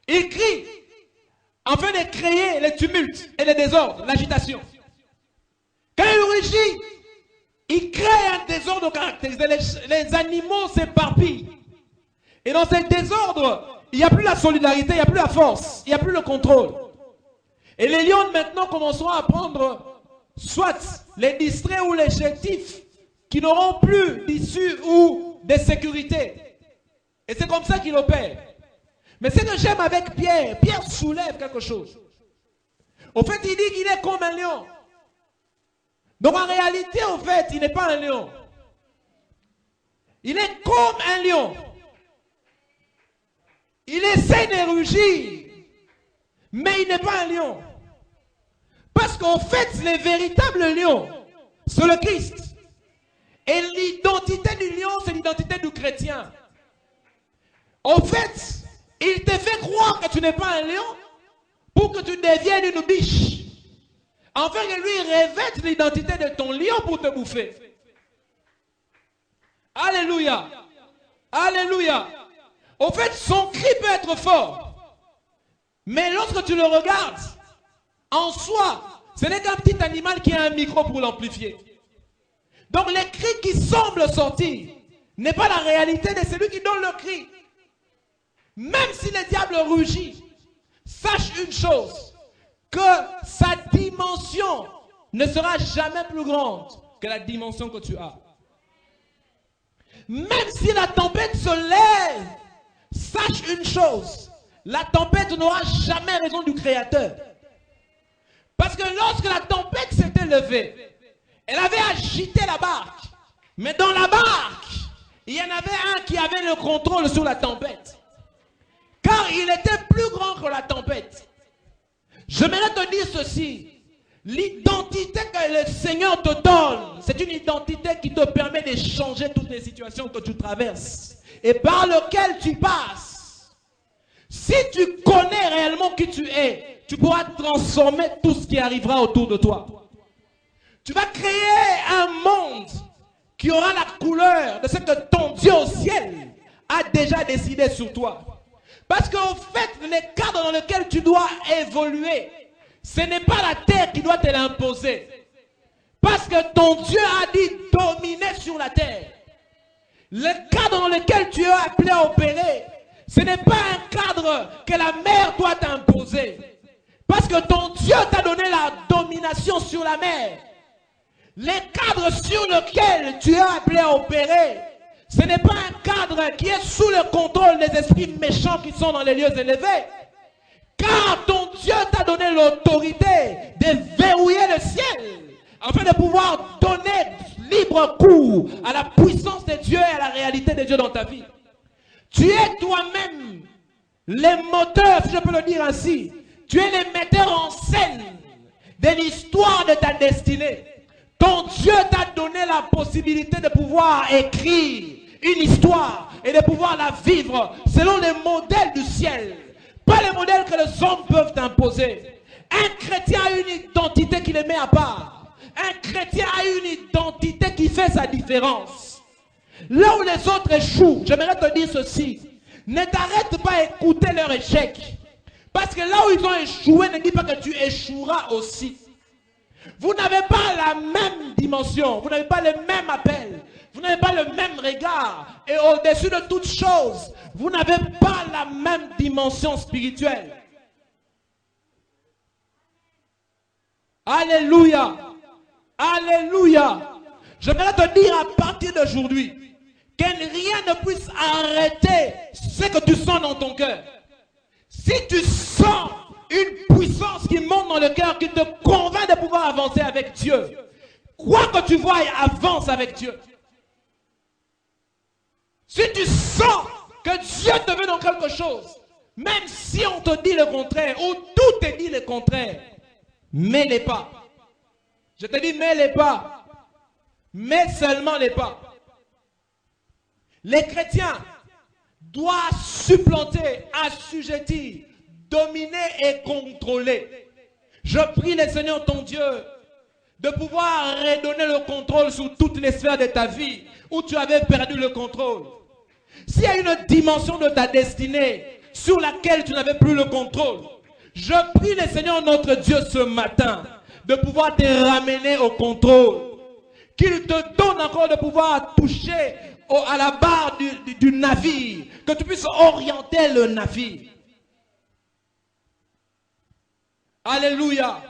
Il crie afin de créer les tumultes et les désordres, l'agitation. Quand il rugit, il crée un désordre caractérisé. Les animaux s'éparpillent. Et dans ce désordre, il n'y a plus la solidarité, il n'y a plus la force, il n'y a plus le contrôle. Et les lions maintenant commenceront à prendre soit les distraits ou les chétifs qui n'auront plus d'issue ou de sécurité. Et c'est comme ça qu'il opère. Mais ce que j'aime avec Pierre, Pierre soulève quelque chose. Au fait, il dit qu'il est comme un lion. Donc en réalité, au fait, il n'est pas un lion. Il est comme un lion. Il essaie de rugir, mais il n'est pas un lion. Parce qu'en fait, les véritables lions, c'est le Christ. Et l'identité du lion, c'est l'identité du chrétien. En fait, il te fait croire que tu n'es pas un lion pour que tu deviennes une biche. Enfin, que lui revête l'identité de ton lion pour te bouffer. Alléluia. Alléluia. En fait, son cri peut être fort. Mais lorsque tu le regardes, en soi, ce n'est qu'un petit animal qui a un micro pour l'amplifier. Donc les cris qui semblent sortir n'est pas la réalité de celui qui donne le cri. Même si le diable rugit, sache une chose, que sa dimension ne sera jamais plus grande que la dimension que tu as. Même si la tempête se lève, sache une chose, la tempête n'aura jamais raison du Créateur. Parce que lorsque la tempête s'était levée, elle avait agité la barque. Mais dans la barque, il y en avait un qui avait le contrôle sur la tempête. Car il était plus grand que la tempête. J'aimerais te dire ceci. L'identité que le Seigneur te donne, c'est une identité qui te permet de changer toutes les situations que tu traverses et par lesquelles tu passes. Si tu connais réellement qui tu es, tu pourras transformer tout ce qui arrivera autour de toi. Tu vas créer un monde qui aura la couleur de ce que ton Dieu au ciel a déjà décidé sur toi. Parce qu'en fait, le cadre dans lequel tu dois évoluer, ce n'est pas la terre qui doit te l'imposer. Parce que ton Dieu a dit dominer sur la terre. Le cadre dans lequel tu es appelé à opérer, ce n'est pas un cadre que la mer doit t'imposer. Parce que ton Dieu t'a donné la domination sur la mer. Les cadres sur lesquels tu es appelé à opérer, ce n'est pas un cadre qui est sous le contrôle des esprits méchants qui sont dans les lieux élevés. Car ton Dieu t'a donné l'autorité de verrouiller le ciel afin de pouvoir donner libre cours à la puissance de Dieu et à la réalité de Dieu dans ta vie. Tu es toi-même le moteur, si je peux le dire ainsi. Tu es le metteur en scène de l'histoire de ta destinée. Ton Dieu t'a donné la possibilité de pouvoir écrire une histoire et de pouvoir la vivre selon les modèles du ciel. Pas les modèles que les hommes peuvent imposer. Un chrétien a une identité qui le met à part. Un chrétien a une identité qui fait sa différence. Là où les autres échouent, j'aimerais te dire ceci. Ne t'arrête pas à écouter leur échec. Parce que là où ils ont échoué, ne dis pas que tu échoueras aussi. Vous n'avez pas la même dimension, vous n'avez pas le même appel, vous n'avez pas le même regard. Et au-dessus de toute chose, vous n'avez pas la même dimension spirituelle. Alléluia. Alléluia. J'aimerais te dire à partir d'aujourd'hui que rien ne puisse arrêter ce que tu sens dans ton cœur. Si tu sens une puissance qui monte dans le cœur, qui te convainc de pouvoir avancer avec Dieu, quoi que tu vois, avance avec Dieu. Si tu sens que Dieu te veut dans quelque chose, même si on te dit le contraire, ou tout te dit le contraire, mets les pas. Je te dis, mets les pas. Mets seulement les pas. Les chrétiens doivent supplanter, assujettir, dominer et contrôler. Je prie le Seigneur ton Dieu de pouvoir redonner le contrôle sur toutes les sphères de ta vie où tu avais perdu le contrôle. S'il y a une dimension de ta destinée sur laquelle tu n'avais plus le contrôle, je prie le Seigneur notre Dieu ce matin de pouvoir te ramener au contrôle. Qu'il te donne encore de pouvoir toucher à la barre du navire, que tu puisses orienter le navire. Alléluia.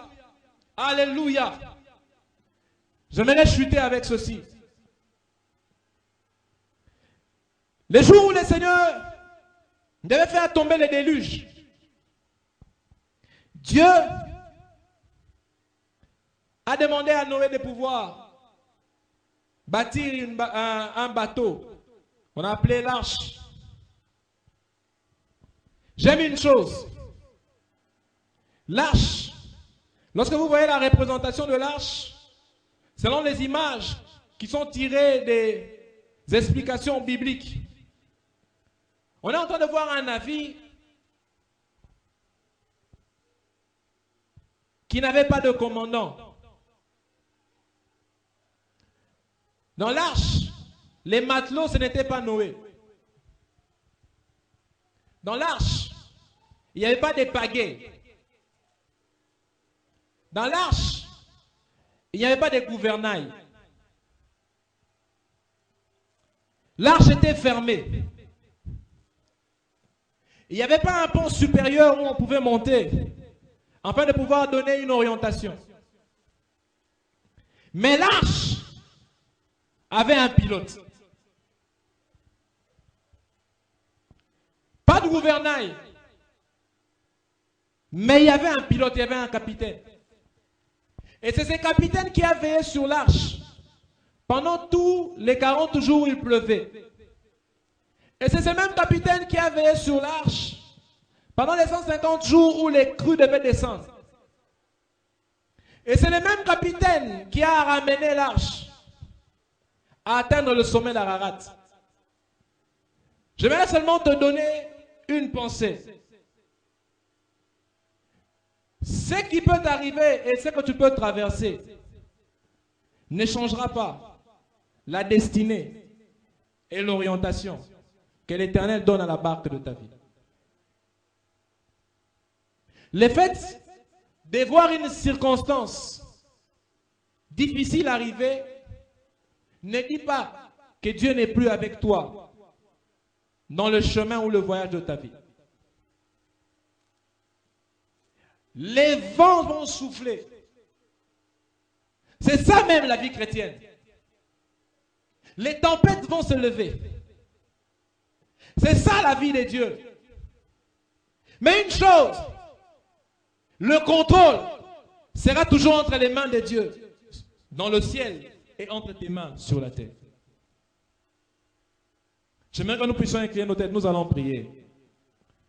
Alléluia. J'aimerais chuter avec ceci. Les jours où le Seigneur devait faire tomber les déluges, Dieu a demandé à Noé de pouvoir bâtir un bateau qu'on a appelé l'arche. J'aime une chose. L'arche, lorsque vous voyez la représentation de l'arche, selon les images qui sont tirées des explications bibliques, on est en train de voir un navire qui n'avait pas de commandant. Dans l'arche, les matelots, ce n'était pas Noé. Dans l'arche, il n'y avait pas de pagaies. Dans l'arche, il n'y avait pas de gouvernail. L'arche était fermée. Il n'y avait pas un pont supérieur où on pouvait monter afin de pouvoir donner une orientation. Mais l'arche avait un pilote. Pas de gouvernail. Mais il y avait un pilote, il y avait un capitaine. Et c'est ce capitaine qui a veillé sur l'arche pendant tous les 40 jours où il pleuvait. Et c'est ce même capitaine qui a veillé sur l'arche pendant les 150 jours où les crues devaient descendre. Et c'est le même capitaine qui a ramené l'arche à atteindre le sommet d'Ararat. Je vais seulement te donner une pensée. Ce qui peut t'arriver et ce que tu peux traverser ne changera pas la destinée et l'orientation que l'Éternel donne à la barque de ta vie. Le fait de voir une circonstance difficile arriver ne dit pas que Dieu n'est plus avec toi dans le chemin ou le voyage de ta vie. Les vents vont souffler. C'est ça même la vie chrétienne. Les tempêtes vont se lever. C'est ça la vie de Dieu. Mais une chose, le contrôle sera toujours entre les mains de Dieu, dans le ciel et entre tes mains sur la terre. J'aimerais que nous puissions incliner nos têtes. Nous allons prier.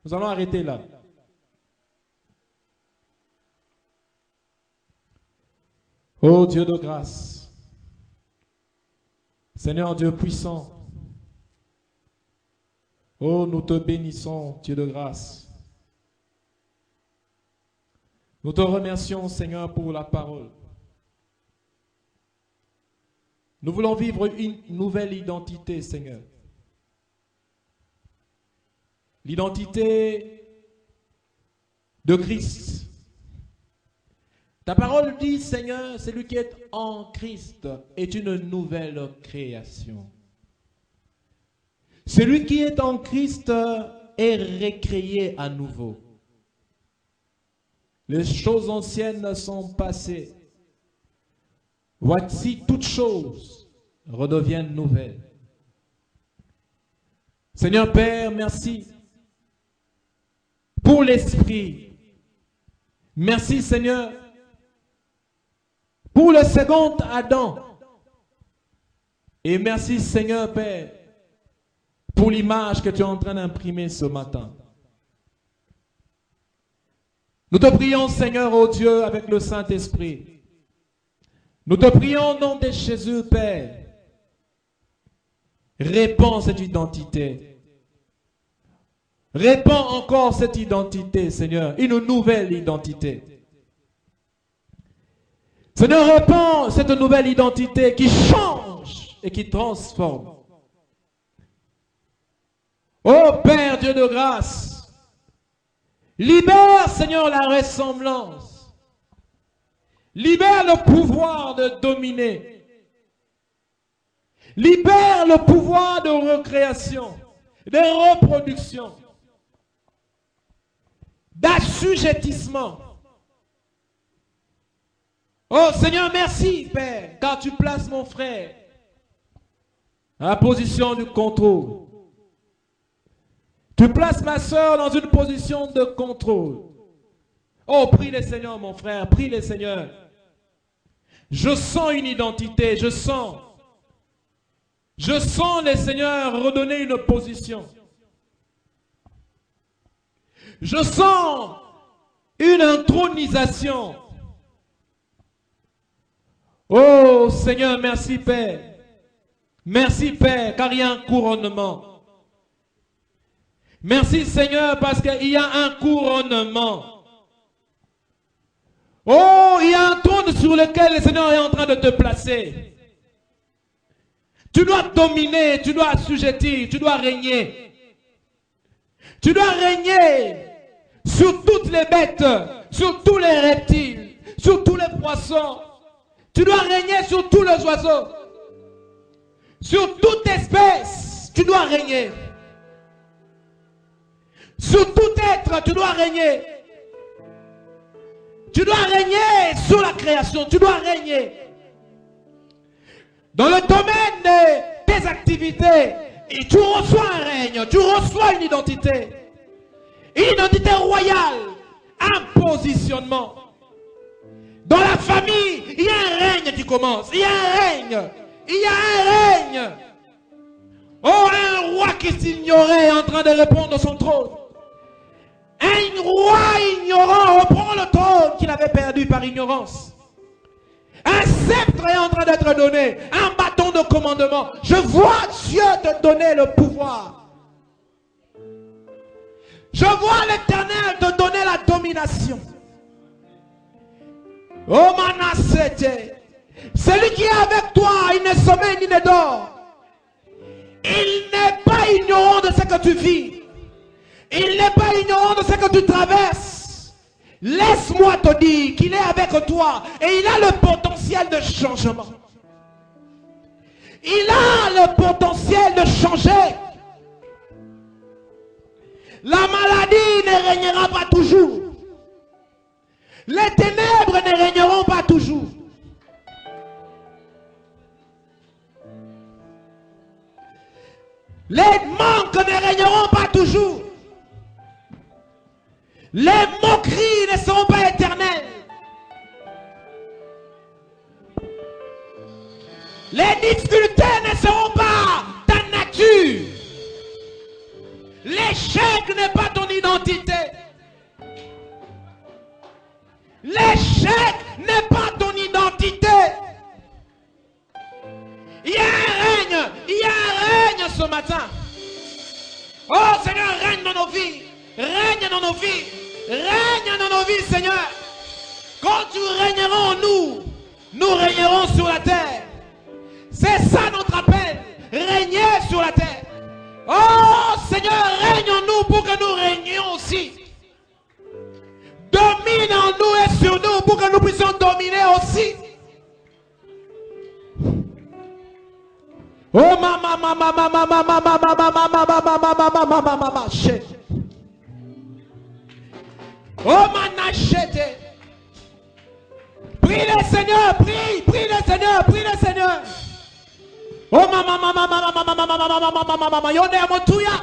Nous allons arrêter là. Ô Dieu de grâce, Seigneur Dieu puissant, ô nous te bénissons, Dieu de grâce. Nous te remercions, Seigneur, pour la parole. Nous voulons vivre une nouvelle identité, Seigneur. L'identité de Christ. Ta parole dit, Seigneur, celui qui est en Christ est une nouvelle création. Celui qui est en Christ est recréé à nouveau. Les choses anciennes sont passées. Voici toutes choses redeviennent nouvelles. Seigneur Père, merci pour l'Esprit. Merci Seigneur pour le second Adam. Et merci Seigneur Père pour l'image que tu es en train d'imprimer ce matin. Nous te prions Seigneur, ô Dieu, avec le Saint-Esprit. Nous te prions au nom de Jésus Père. Répands cette identité. Répands encore cette identité, Seigneur, une nouvelle identité. Seigneur, répands cette nouvelle identité qui change et qui transforme. Ô Père Dieu de grâce, libère, Seigneur, la ressemblance. Libère le pouvoir de dominer. Libère le pouvoir de recréation, de reproduction, d'assujettissement. Oh Seigneur, merci Père, car tu places mon frère à la position du contrôle. Tu places ma soeur dans une position de contrôle. Oh, prie le Seigneur, mon frère, prie le Seigneur. Je sens une identité, je sens le Seigneur redonner une position. Je sens une intronisation. Oh Seigneur, merci Père. Merci Père, car il y a un couronnement. Merci Seigneur, parce qu'il y a un couronnement. Oh, il y a un trône sur lequel le Seigneur est en train de te placer. Tu dois dominer, tu dois assujettir, tu dois régner. Tu dois régner sur toutes les bêtes, sur tous les reptiles, sur tous les poissons. Tu dois régner sur tous les oiseaux. Sur toute espèce, tu dois régner. Sur tout être, tu dois régner. Tu dois régner sur la création. Tu dois régner. Dans le domaine de tes activités, et tu reçois un règne. Tu reçois une identité. Une identité royale. Un positionnement. Dans la famille, il y a un règne qui commence. Il y a un règne. Il y a un règne. Oh, un roi qui s'ignorait est en train de répondre à son trône. Un roi ignorant reprend le trône qu'il avait perdu par ignorance. Un sceptre est en train d'être donné. Un bâton de commandement. Je vois Dieu te donner le pouvoir. Je vois l'Éternel te donner la domination. Oh Manassete, celui qui est avec toi, il ne sommeille ni ne dort. Il n'est pas ignorant de ce que tu vis. Il n'est pas ignorant de ce que tu traverses. Laisse-moi te dire qu'il est avec toi et il a le potentiel de changement. Il a le potentiel de changer. La maladie ne régnera pas toujours. Les ténèbres ne régneront pas toujours. Les manques ne régneront pas toujours. Les moqueries ne seront pas éternelles. Les difficultés ne seront pas ta nature. L'échec n'est pas ton identité. L'échec n'est pas ton identité. Il y a un règne ce matin. Oh Seigneur, règne dans nos vies. Règne dans nos vies. Règne dans nos vies, Seigneur. Quand tu régneras en nous, nous régnerons sur la terre. C'est ça notre appel. Régner sur la terre. Oh Seigneur, règne en nous pour que nous régnions aussi. Domine en nous et sur nous pour que nous puissions dominer aussi. Oh mama mama mama mama mama mama mama mama mama shit. Oh manachete. Prie le Seigneur, prie le Seigneur, prie le Seigneur. Oh mama mama mama mama mama mama mama mama yonde yamotuya.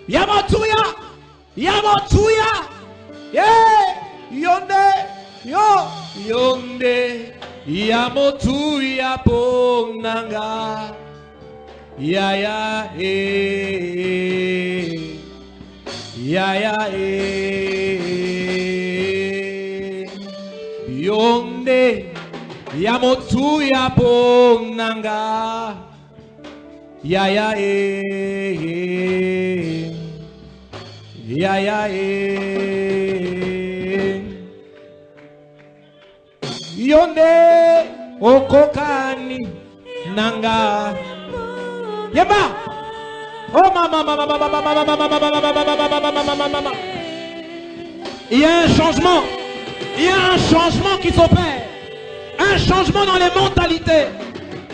Yamotuya. Yamotuya. Yeah, yonde, yo, yonde, yamotu yaponanga, ya ya yonde, yamotu yaponanga, ya Ya ya Yonde okokani nanga. Yeba. Oh maman. Il y a un changement. Il y a un changement qui s'opère. Un changement dans les mentalités.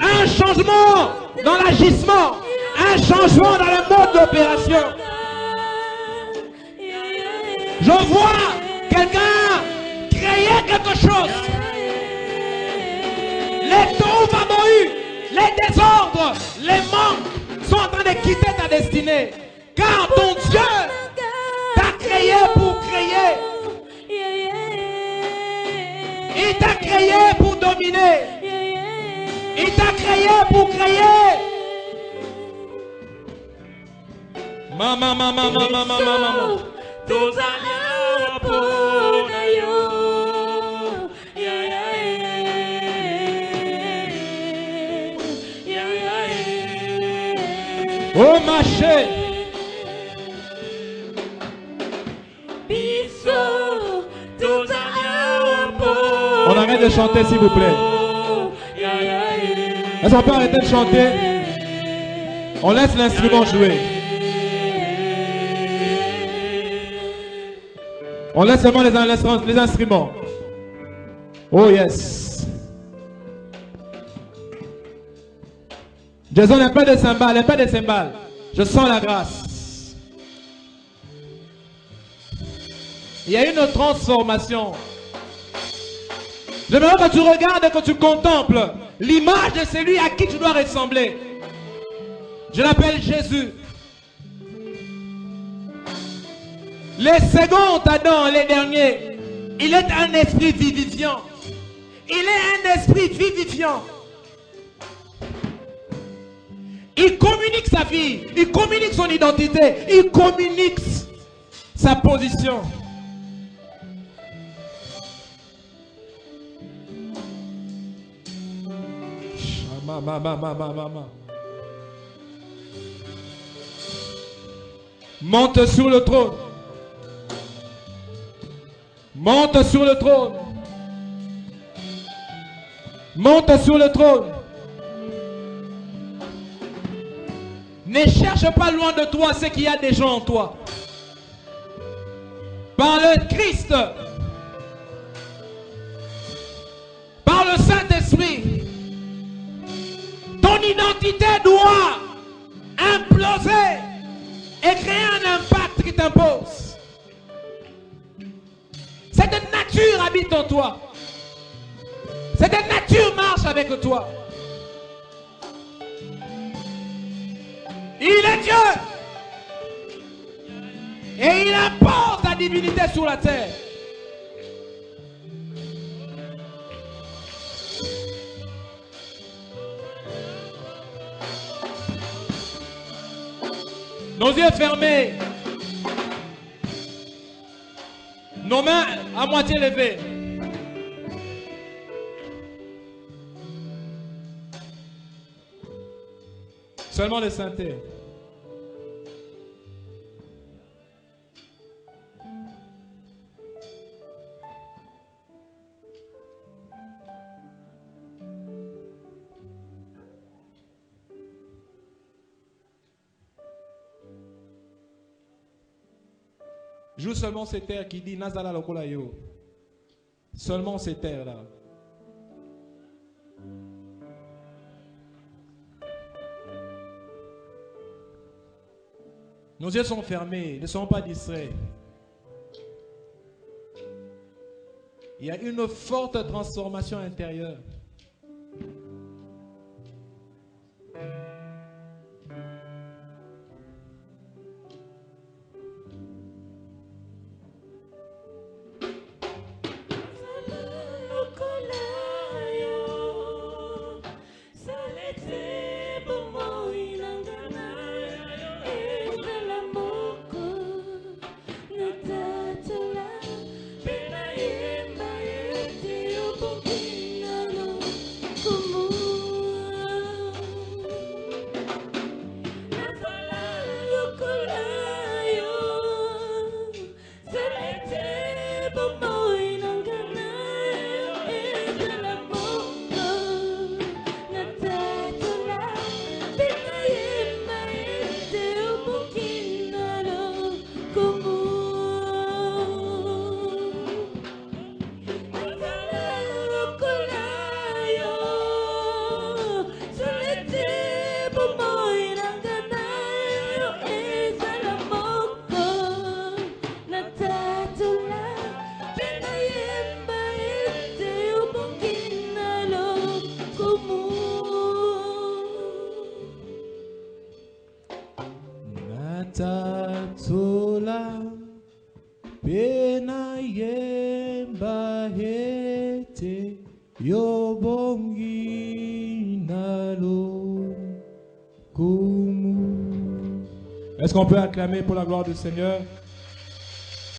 Un changement dans l'agissement. Un changement dans le mode d'opération. Je vois quelqu'un créer quelque chose. Les tohu-vabohu, les désordres, les manques sont en train de quitter ta destinée. Car ton Dieu t'a créé pour créer. Il t'a créé pour dominer. Il t'a créé pour créer. Maman. Oh ma chérie. On arrête de chanter s'il vous plaît. Est-ce qu'on peut arrêter de chanter? On laisse l'instrument jouer. On laisse seulement les instruments. Oh yes. Jason n'a pas de cymbales, Je sens la grâce. Il y a une transformation. J'aimerais que tu regardes et que tu contemples l'image de celui à qui tu dois ressembler. Je l'appelle Jésus. Les seconds Adam, les derniers, il est un esprit vivifiant. Il est un esprit vivifiant. Il communique sa vie, il communique son identité, il communique sa position. Monte sur le trône. Monte sur le trône. Monte sur le trône. Ne cherche pas loin de toi ce qu'il y a déjà en toi. Par le Christ, par le Saint-Esprit, ton identité doit imploser et créer un impact qui t'impose. Cette nature habite en toi. Cette nature marche avec toi. Il est Dieu. Et il apporte la divinité sur la terre. Nos yeux fermés. Nos mains à moitié levées. Seulement les synthés. Joue seulement ces terres qui dit Nazala lokola yo. Seulement ces terres là. Nos yeux sont fermés, ne soyons pas distraits. Il y a une forte transformation intérieure. yemba ete yobongi nalo kumu. Est-ce qu'on peut acclamer pour la gloire du Seigneur?